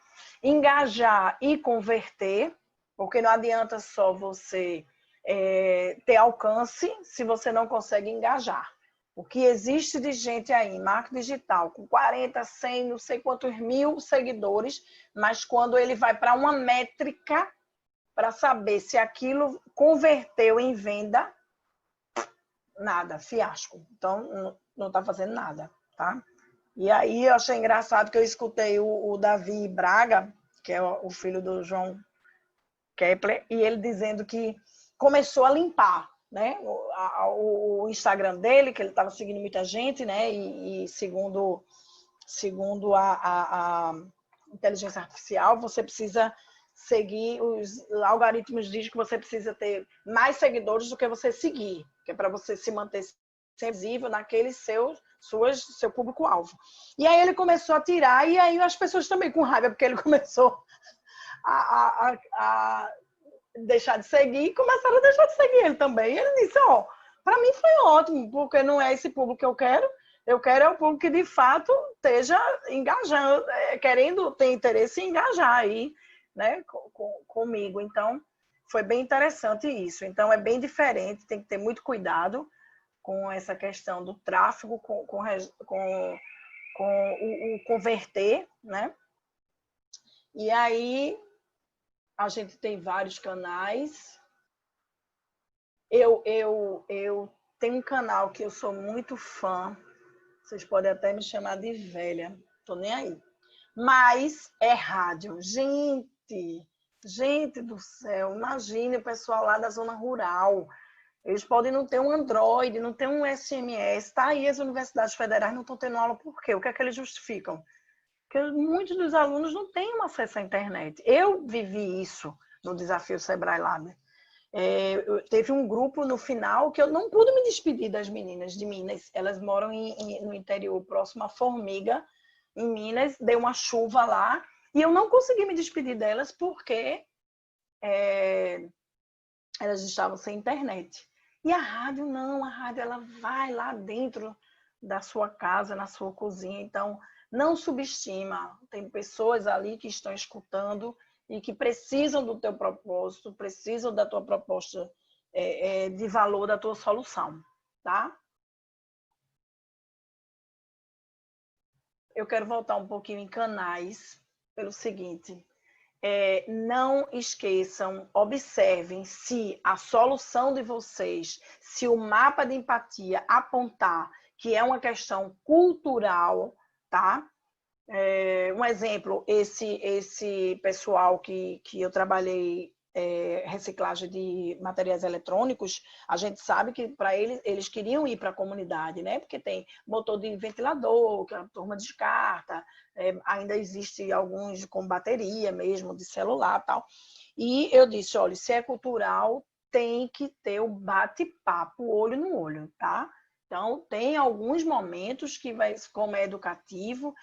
Engajar e converter, porque não adianta só você ter alcance se você não consegue engajar. O que existe de gente aí, marketing digital, com 40, 100, não sei quantos mil seguidores, mas quando ele vai para uma métrica para saber se aquilo converteu em venda, nada, fiasco. Então, não está fazendo nada, tá? E aí eu achei engraçado que eu escutei o Davi Braga, que é o filho do João Kepler, e ele dizendo que começou a limpar, né, o Instagram dele, que ele estava seguindo muita gente, né, e segundo a inteligência artificial, você precisa seguir, os algoritmos dizem que você precisa ter mais seguidores do que você seguir, que é para você se manter visível naquele seu público-alvo. E aí ele começou a tirar, e aí as pessoas também com raiva, porque ele começou a deixar de seguir, e começaram a deixar de seguir ele também. E ele disse, ó, para mim foi ótimo, porque não é esse público que eu quero é o público que de fato esteja engajando, querendo ter interesse em engajar aí, né, comigo. Então, foi bem interessante isso. Então, é bem diferente, tem que ter muito cuidado com essa questão do tráfego, com o converter, né? E aí, a gente tem vários canais. Eu tenho um canal que eu sou muito fã, vocês podem até me chamar de velha, tô nem aí. Mas é rádio. Gente do céu, imagine o pessoal lá da zona rural. Eles podem não ter um Android, não ter um SMS. Tá aí, as universidades federais não estão tendo aula por quê? O que é que eles justificam? Porque muitos dos alunos não têm um acesso à internet. Eu vivi isso no Desafio Sebrae Lab. Teve um grupo no final que eu não pude me despedir das meninas de Minas. Elas moram no interior, próximo a Formiga, em Minas. Deu uma chuva lá e eu não consegui me despedir delas porque elas estavam sem internet. E a rádio não, a rádio ela vai lá dentro da sua casa, na sua cozinha. Então, não subestima. Tem pessoas ali que estão escutando e que precisam do teu propósito, precisam da tua proposta de valor, da tua solução, tá? Eu quero voltar um pouquinho em canais, pelo seguinte, não esqueçam, observem se a solução de vocês, se o mapa de empatia apontar que é uma questão cultural, tá? Um exemplo, esse pessoal que eu trabalhei, reciclagem de materiais eletrônicos, a gente sabe que para eles queriam ir para a comunidade, né? Porque tem motor de ventilador, que a turma descarta, ainda existe alguns com bateria mesmo, de celular e tal. E eu disse, olha, se é cultural, tem que ter o bate-papo, olho no olho, tá? Então, tem alguns momentos que vai, como é educativo,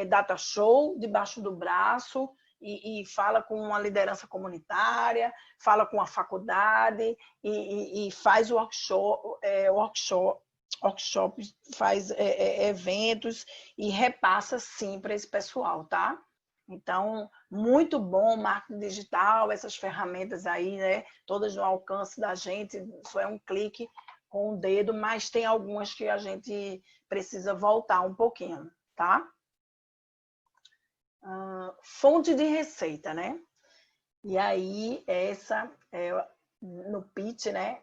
data show debaixo do braço, e fala com uma liderança comunitária, fala com a faculdade e faz workshop, faz eventos e repassa sim para esse pessoal, tá? Então, muito bom marketing digital, essas ferramentas aí, né? Todas no alcance da gente, só é um clique com o dedo, mas tem algumas que a gente precisa voltar um pouquinho, tá? Fonte de receita, né? E aí, essa, no pitch, né?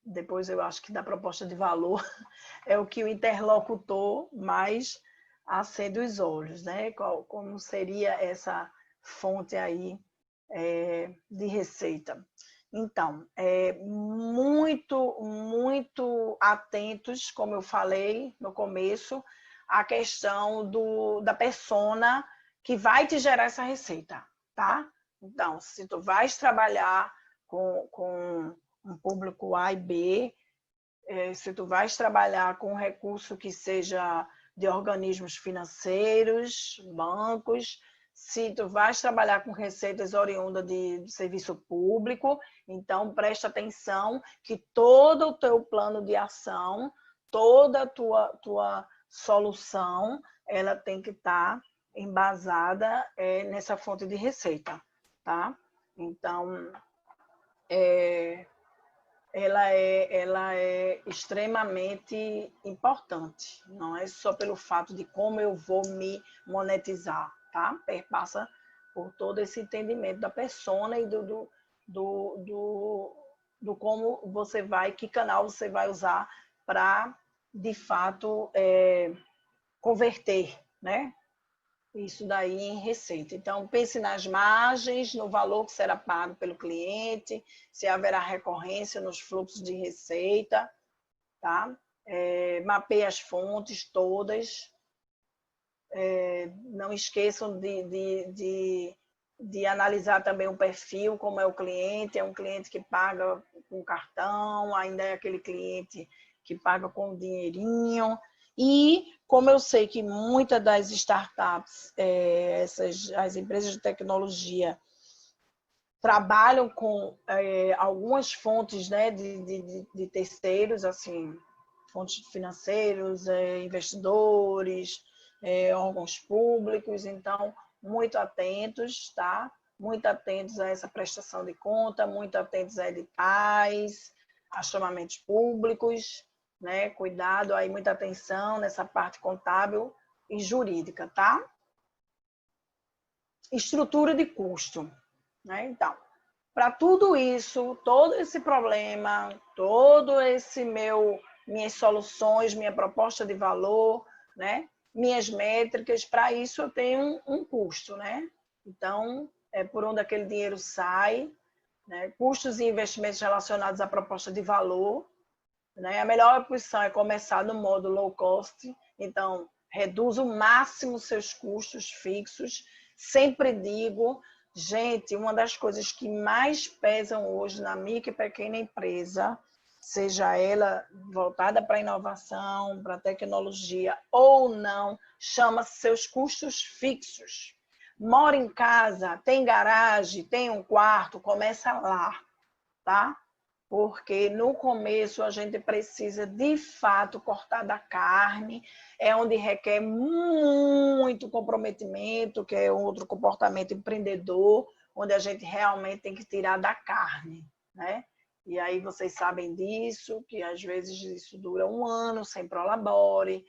Depois eu acho que da proposta de valor, é o que o interlocutor mais acende os olhos, né? Como seria essa fonte aí de receita? Então, muito atentos, como eu falei no começo, à questão da persona que vai te gerar essa receita, tá? Então, se tu vais trabalhar com um público A e B, se tu vais trabalhar com um recurso que seja de organismos financeiros, bancos, se tu vais trabalhar com receitas oriundas de serviço público, então presta atenção que todo o teu plano de ação, toda a tua solução, ela tem que estar embasada nessa fonte de receita, tá? Então, ela é extremamente importante. Não é só pelo fato de como eu vou me monetizar, tá? Perpassa por todo esse entendimento da persona e do como você vai, que canal você vai usar para, de fato, converter, né? Isso daí em receita. Então, pense nas margens, no valor que será pago pelo cliente, se haverá recorrência nos fluxos de receita, tá? Mapeie as fontes todas. Não esqueçam de analisar também o perfil, como é o cliente. É um cliente que paga com cartão, ainda é aquele cliente que paga com dinheirinho. E como eu sei que muitas das startups, as empresas de tecnologia, trabalham com algumas fontes, né, de terceiros, assim, fontes financeiros, investidores, órgãos públicos, então, muito atentos, tá? Muito atentos a essa prestação de conta, muito atentos a editais, a chamamentos públicos, né? Cuidado aí, muita atenção nessa parte contábil e jurídica, tá? Estrutura de custo, né? Então, para tudo isso, todo esse problema, todo esse minhas soluções, minha proposta de valor, né? Minhas métricas, para isso eu tenho um custo, né? Então, é por onde aquele dinheiro sai, né? Custos e investimentos relacionados à proposta de valor, né? A melhor opção é começar no modo low cost, então reduz o máximo seus custos fixos. Sempre digo, gente, uma das coisas que mais pesam hoje na micro e pequena empresa, seja ela voltada para a inovação, para a tecnologia ou não, chama-se seus custos fixos. Mora em casa, tem garagem, tem um quarto, começa lá, tá? Porque no começo a gente precisa, de fato, cortar da carne, é onde requer muito comprometimento, que é outro comportamento empreendedor, onde a gente realmente tem que tirar da carne, né? E aí vocês sabem disso, que às vezes isso dura 1 ano sem Prolabore,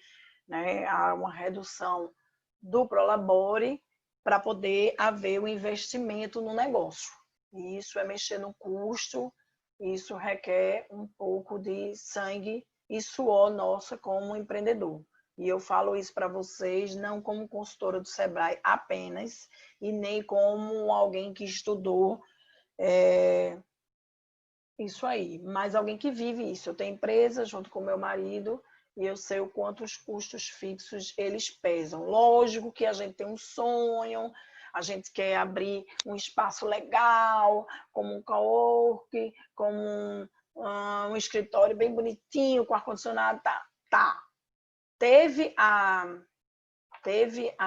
né? Há uma redução do Prolabore para poder haver o investimento no negócio. E isso é mexer no custo. Isso requer um pouco de sangue e suor nossa como empreendedor. E eu falo isso para vocês não como consultora do Sebrae apenas, e nem como alguém que estudou isso aí, mas alguém que vive isso. Eu tenho empresa junto com meu marido e eu sei o quanto os custos fixos eles pesam. Lógico que a gente tem um sonho, a gente quer abrir um espaço legal, como um cowork, como um escritório bem bonitinho, com ar-condicionado, tá. Teve a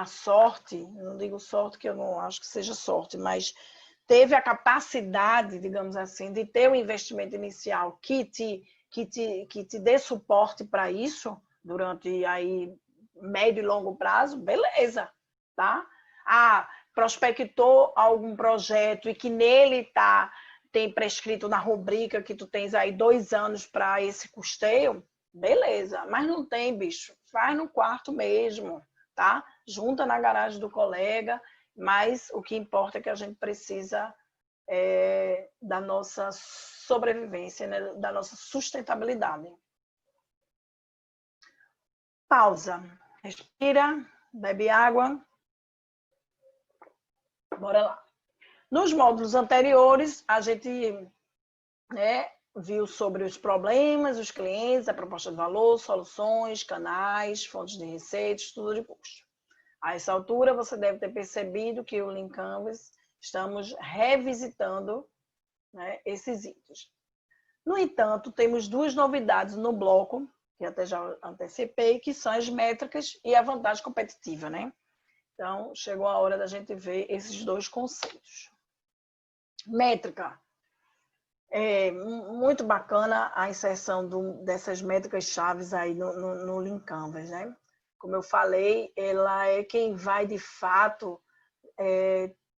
sorte, não digo sorte que eu não acho que seja sorte, mas teve a capacidade, digamos assim, de ter um investimento inicial que te dê suporte para isso durante aí médio e longo prazo, beleza, tá? Prospectou algum projeto e que nele tem prescrito na rubrica que tu tens aí 2 anos para esse custeio, beleza, mas não tem, bicho, faz no quarto mesmo, tá? Junta na garagem do colega, mas o que importa é que a gente precisa da nossa sobrevivência, né? Da nossa sustentabilidade. Pausa, respira, bebe água. Bora lá. Nos módulos anteriores, a gente viu sobre os problemas, os clientes, a proposta de valor, soluções, canais, fontes de receita, estudo de custo. A essa altura, você deve ter percebido que o Lean Canvas estamos revisitando, né, esses itens. No entanto, temos 2 novidades no bloco, que até já antecipei, que são as métricas e a vantagem competitiva, né? Então, chegou a hora da gente ver esses 2 conceitos. Métrica. É muito bacana a inserção dessas métricas chaves aí no Lean Canvas, né? Como eu falei, ela é quem vai, de fato,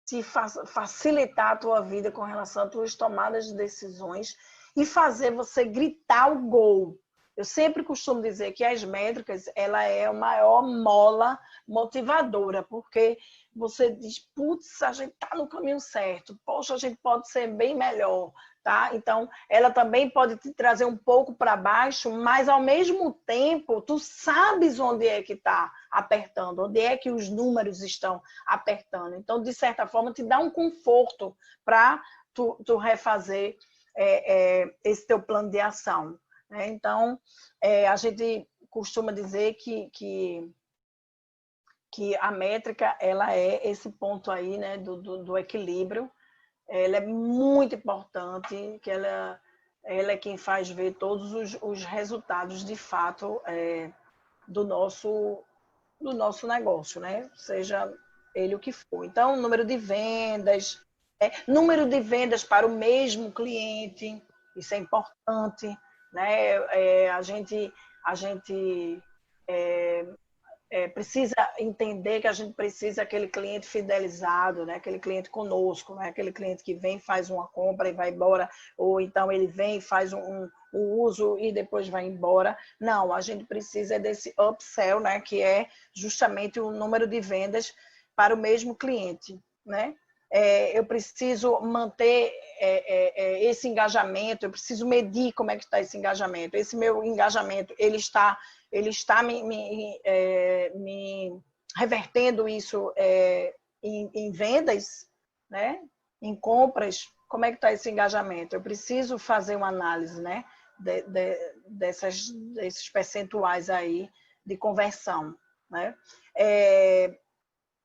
te facilitar a tua vida com relação às tuas tomadas de decisões e fazer você gritar o gol. Eu sempre costumo dizer que as métricas, ela é a maior mola motivadora, porque você diz, putz, a gente está no caminho certo, poxa, a gente pode ser bem melhor, tá? Então, ela também pode te trazer um pouco para baixo, mas ao mesmo tempo, tu sabes onde é que está apertando, onde é que os números estão apertando. Então, de certa forma, te dá um conforto para tu refazer esse teu plano de ação. Então, a gente costuma dizer que a métrica ela é esse ponto aí, né, do equilíbrio. Ela é muito importante, que ela é quem faz ver todos os resultados de fato do nosso negócio, né? Seja ele o que for. Então, número de vendas para o mesmo cliente, isso é importante, né? A gente precisa entender que a gente precisa aquele cliente fidelizado, né? Aquele cliente conosco, né? Aquele cliente que vem, faz uma compra e vai embora, ou então ele vem, faz um uso e depois vai embora. Não, a gente precisa desse upsell, né? Que é justamente o número de vendas para o mesmo cliente, né? Eu preciso manter esse engajamento, eu preciso medir como é que está esse engajamento. Esse meu engajamento, ele está me revertendo isso em vendas, né? Em compras. Como é que está esse engajamento? Eu preciso fazer uma análise, né? Desses percentuais aí de conversão, né?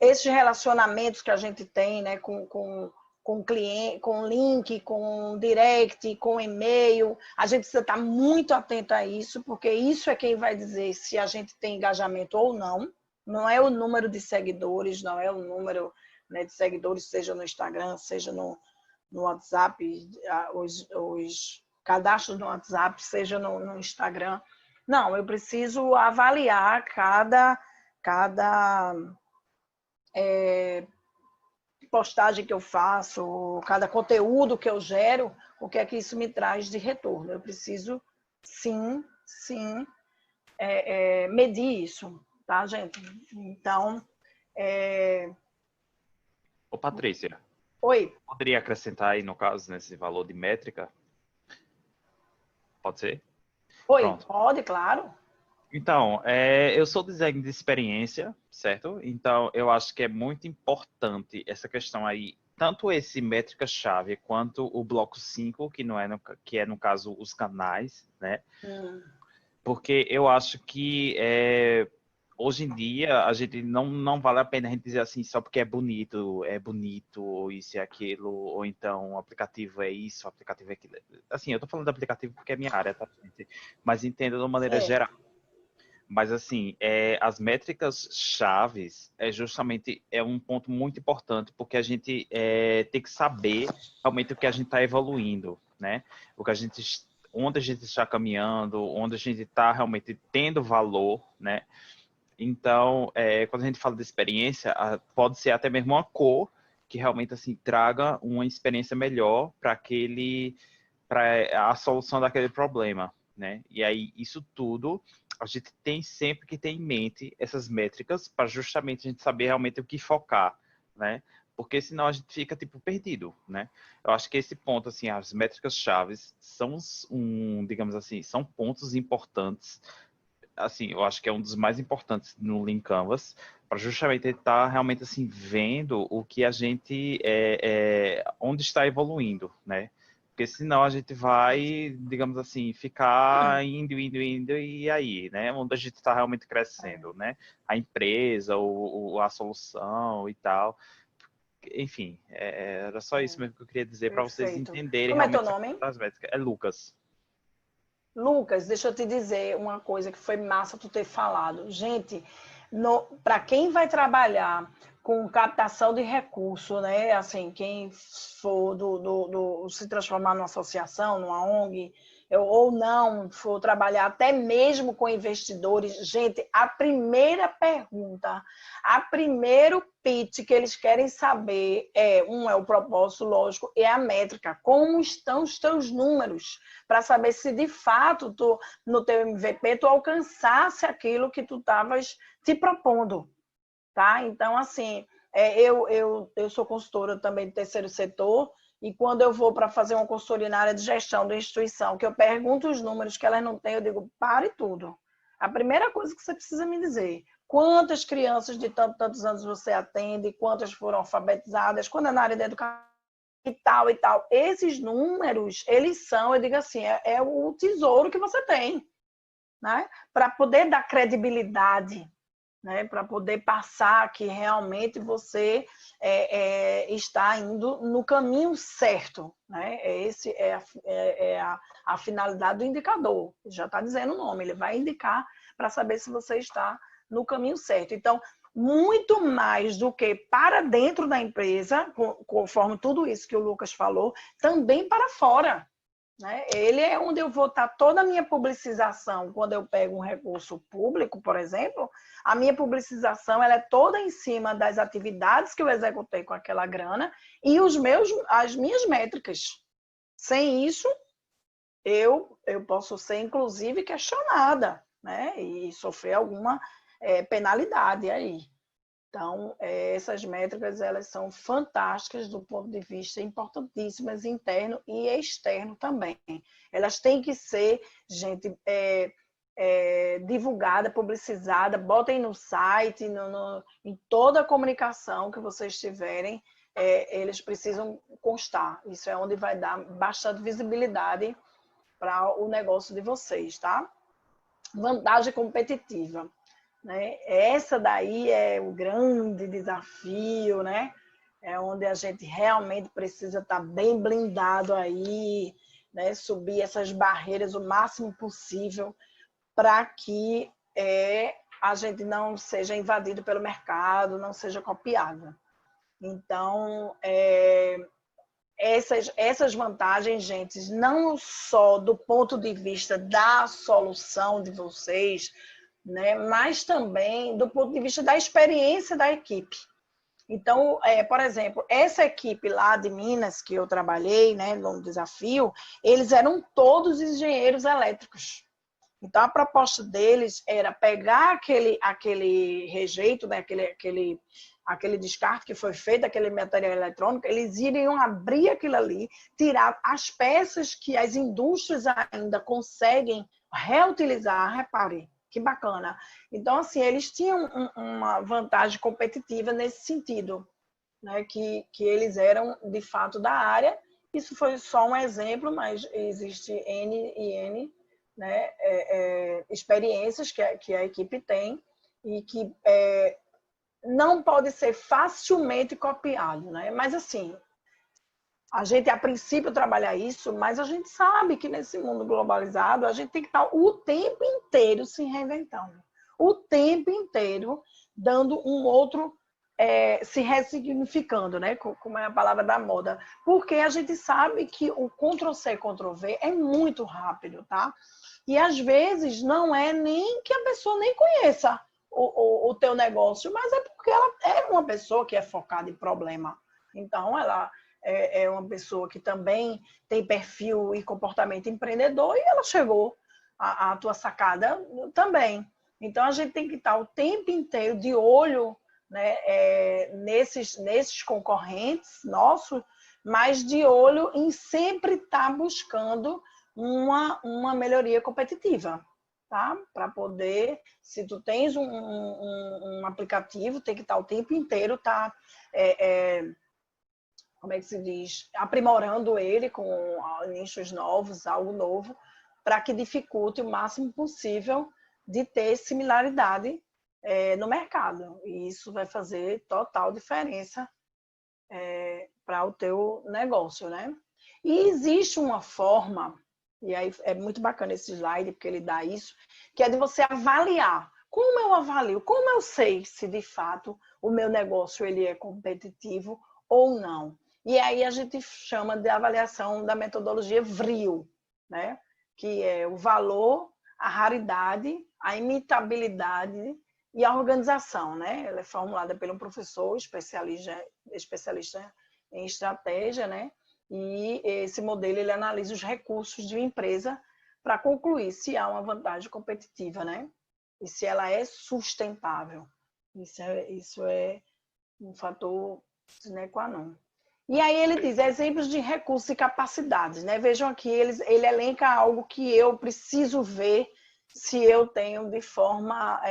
Esses relacionamentos que a gente tem, né, com cliente, com link, com direct, com e-mail, a gente precisa estar muito atento a isso, porque isso é quem vai dizer se a gente tem engajamento ou não. Não é o número de seguidores, não é o número, né, de seguidores, seja no Instagram, seja no WhatsApp, os cadastros no WhatsApp, seja no Instagram. Não, eu preciso avaliar cada postagem que eu faço, cada conteúdo que eu gero, o que é que isso me traz de retorno. Eu preciso, sim, medir isso, tá, gente? Então, Ô, Patrícia, oi. poderia acrescentar aí, no caso, nesse valor de métrica? Pode ser? Oi, Pronto. pode, claro. Então, eu sou design de experiência, certo? Então, eu acho que é muito importante essa questão aí, tanto esse métrica-chave, quanto o bloco 5, que, não é que é, no caso, os canais, né? Porque eu acho que hoje em dia a gente não vale a pena a gente dizer assim só porque é bonito, ou isso e aquilo, ou então o aplicativo é isso, o aplicativo é aquilo. Assim, eu tô falando do aplicativo porque é minha área, tá, gente? Mas entenda de uma maneira Certo. geral. Mas, assim, as métricas chaves justamente um ponto muito importante, porque a gente tem que saber realmente o que a gente está evoluindo, né? O que onde a gente está caminhando, onde a gente está realmente tendo valor, né? Então, quando a gente fala de experiência, pode ser até mesmo uma cor que realmente assim traga uma experiência melhor para a solução daquele problema, né? E aí isso tudo a gente tem sempre que ter em mente essas métricas para justamente a gente saber realmente o que focar, né? Porque senão a gente fica tipo perdido, né? Eu acho que esse ponto assim, as métricas chaves são digamos assim, são pontos importantes. Assim, eu acho que é um dos mais importantes no Lean Canvas para justamente estar realmente assim vendo o que a gente onde está evoluindo, né? Porque senão a gente vai, digamos assim, ficar indo, e aí, né? Onde a gente está realmente crescendo, né? A empresa, a solução e tal. Enfim, era só isso mesmo que eu queria dizer para vocês Perfeito. entenderem Como é teu realmente nome? as métricas. É Lucas. Lucas, deixa eu te dizer uma coisa que foi massa tu ter falado. Gente, para quem vai trabalhar com captação de recurso, né? Assim, quem for se transformar numa associação, numa ONG, ou não, for trabalhar até mesmo com investidores, gente, a primeira pergunta, a primeiro pitch que eles querem saber é o propósito, lógico, e a métrica. Como estão os teus números? Para saber se de fato no teu MVP tu alcançasse aquilo que tu estavas te propondo, tá? Então, assim, eu sou consultora também do terceiro setor, e quando eu vou para fazer uma consultoria na área de gestão da instituição, que eu pergunto os números que elas não têm, eu digo, pare tudo. A primeira coisa que você precisa me dizer, quantas crianças de tantos anos você atende, quantas foram alfabetizadas, quando é na área da educação, e tal, e tal. Esses números, eles são, eu digo assim, é o tesouro que você tem, né? Para poder dar credibilidade, né? Para poder passar que realmente você está indo no caminho certo, né? Esse a finalidade do indicador. Já está dizendo o nome, ele vai indicar para saber se você está no caminho certo. Então, muito mais do que para dentro da empresa, conforme tudo isso que o Lucas falou, também para fora. Né? Ele é onde eu vou estar toda a minha publicização. Quando eu pego um recurso público, por exemplo, a minha publicização ela é toda em cima das atividades que eu executei com aquela grana e as minhas métricas. Sem isso, eu posso ser, inclusive, questionada, né? E sofrer alguma penalidade aí. Então, essas métricas elas são fantásticas do ponto de vista importantíssimas, interno e externo também. Elas têm que ser, gente, divulgada, publicizada, botem no site, em toda a comunicação que vocês tiverem, eles precisam constar. Isso é onde vai dar bastante visibilidade para o negócio de vocês, tá? Vantagem competitiva. Né? Essa daí é o grande desafio, né? É onde a gente realmente precisa estar bem blindado aí, né? Subir essas barreiras o máximo possível para que a gente não seja invadido pelo mercado, não seja copiado. Então, essas vantagens, gente, não só do ponto de vista da solução de vocês, né, mas também do ponto de vista da experiência da equipe. Então, por exemplo, essa equipe lá de Minas que eu trabalhei, né, no desafio, eles eram todos engenheiros elétricos. Então, a proposta deles era pegar aquele rejeito, né, aquele descarte que foi feito, aquele material eletrônico, eles iriam abrir aquilo ali, tirar as peças que as indústrias ainda conseguem reutilizar, repare, Que bacana. Então, assim, eles tinham uma vantagem competitiva nesse sentido, né? Que eles eram, de fato, da área. Isso foi só um exemplo, mas existe N e N, né? Experiências que a equipe tem e que não pode ser facilmente copiado, né? Mas, assim, a gente, a princípio, trabalha isso, mas a gente sabe que nesse mundo globalizado, a gente tem que estar o tempo inteiro se reinventando. O tempo inteiro dando um outro, se ressignificando, né? Como é a palavra da moda. Porque a gente sabe que o Ctrl+C, Ctrl+V é muito rápido, tá? E, às vezes, não é nem que a pessoa nem conheça o teu negócio, mas é porque ela é uma pessoa que é focada em problema. Então, ela é uma pessoa que também tem perfil e comportamento empreendedor e ela chegou à tua sacada também. Então, a gente tem que estar o tempo inteiro de olho, né, nesses concorrentes nossos, mas de olho em sempre estar buscando uma melhoria competitiva. Tá? Para poder, se tu tens um aplicativo, tem que estar o tempo inteiro como é que se diz, aprimorando ele com nichos novos, algo novo, para que dificulte o máximo possível de ter similaridade no mercado. E isso vai fazer total diferença para o teu negócio, né? E existe uma forma, e aí é muito bacana esse slide, porque ele dá isso, que é de você avaliar. Como eu avalio? Como eu sei se, de fato, o meu negócio ele é competitivo ou não? E aí a gente chama de avaliação da metodologia VRIO, né? Que é o valor, a raridade, a imitabilidade e a organização, né? Ela é formulada por um professor especialista em estratégia, né? E esse modelo ele analisa os recursos de uma empresa para concluir se há uma vantagem competitiva, né? E se ela é sustentável. Isso é um fator sine qua non. E aí ele diz exemplos de recursos e capacidades, né? Vejam aqui, ele elenca algo que eu preciso ver se eu tenho de forma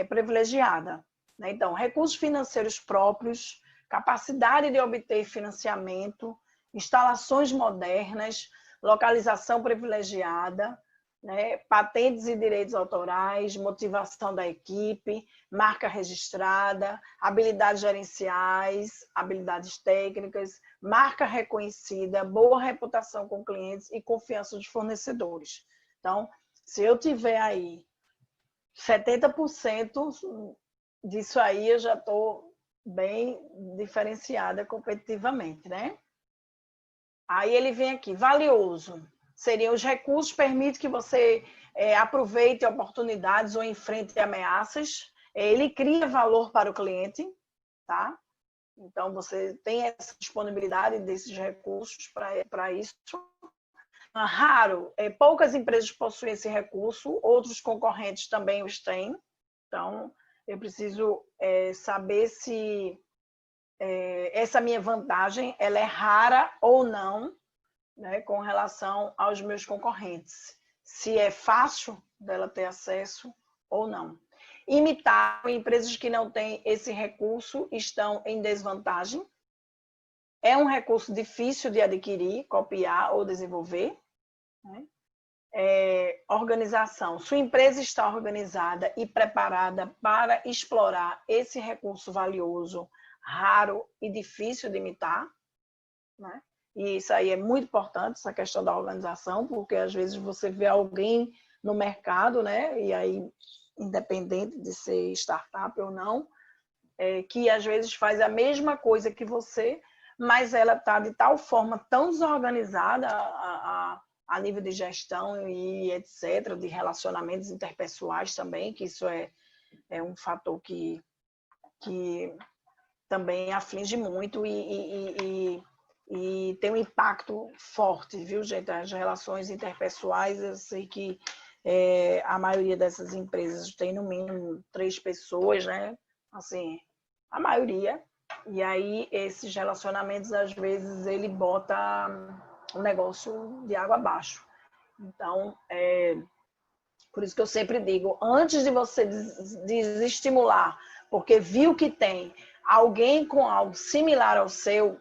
privilegiada, né? Então, recursos financeiros próprios, capacidade de obter financiamento, instalações modernas, localização privilegiada, né? Patentes e direitos autorais, motivação da equipe, marca registrada, habilidades gerenciais, habilidades técnicas, marca reconhecida, boa reputação com clientes e confiança dos fornecedores. Então, se eu tiver aí 70% disso aí, eu já estou bem diferenciada competitivamente, né? Aí ele vem aqui, valioso. Seriam os recursos que permitem que você aproveite oportunidades ou enfrente ameaças. Ele cria valor para o cliente, tá? Então, você tem essa disponibilidade desses recursos para isso. Raro, poucas empresas possuem esse recurso, outros concorrentes também os têm. Então, eu preciso saber se essa minha vantagem ela é rara ou não, né, com relação aos meus concorrentes. Se é fácil dela ter acesso ou não. Imitar empresas que não têm esse recurso estão em desvantagem. É um recurso difícil de adquirir, copiar ou desenvolver. Né? Organização. Sua empresa está organizada e preparada para explorar esse recurso valioso, raro e difícil de imitar. Né? E isso aí é muito importante, essa questão da organização, porque às vezes você vê alguém no mercado, né? E aí, independente de ser startup ou não, que às vezes faz a mesma coisa que você, mas ela está de tal forma tão desorganizada a nível de gestão e etc., de relacionamentos interpessoais também, que isso é um fator que também aflige muito e tem um impacto forte, viu, gente? As relações interpessoais, eu sei que a maioria dessas empresas tem no mínimo 3 pessoas, né? Assim, a maioria. E aí, esses relacionamentos, às vezes, ele bota o negócio de água abaixo. Então, Por isso que eu sempre digo, antes de você desestimular, porque viu que tem alguém com algo similar ao seu,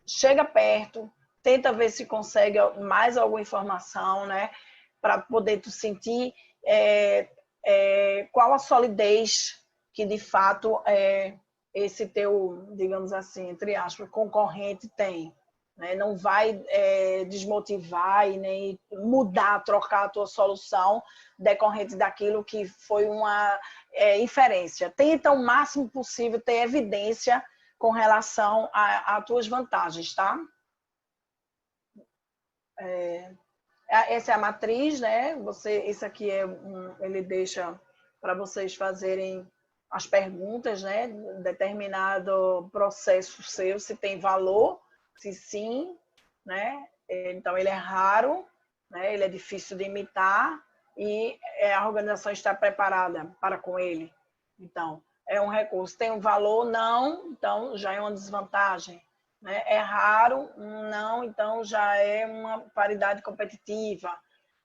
chega perto, tenta ver se consegue mais alguma informação, né? Para poder tu sentir qual a solidez que de fato esse teu, digamos assim, entre aspas, concorrente tem. Né? Não vai desmotivar e nem mudar, trocar a tua solução decorrente daquilo que foi uma inferência. Tenta o máximo possível ter evidência com relação às tuas vantagens, tá? Essa é a matriz, né? Esse aqui ele deixa para vocês fazerem as perguntas, né? Determinado processo seu, se tem valor, se sim, né? Então ele é raro, né? Ele é difícil de imitar e a organização está preparada para com ele. Então, é um recurso. Tem um valor? Não, então já é uma desvantagem. Né? É raro? Não, então já é uma paridade competitiva.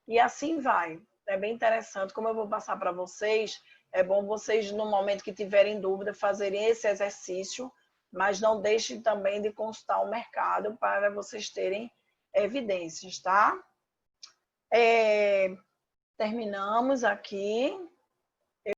E assim vai. É bem interessante. Como eu vou passar para vocês, é bom vocês, no momento que tiverem dúvida, fazerem esse exercício, mas não deixem também de consultar o mercado para vocês terem evidências, tá? Terminamos aqui.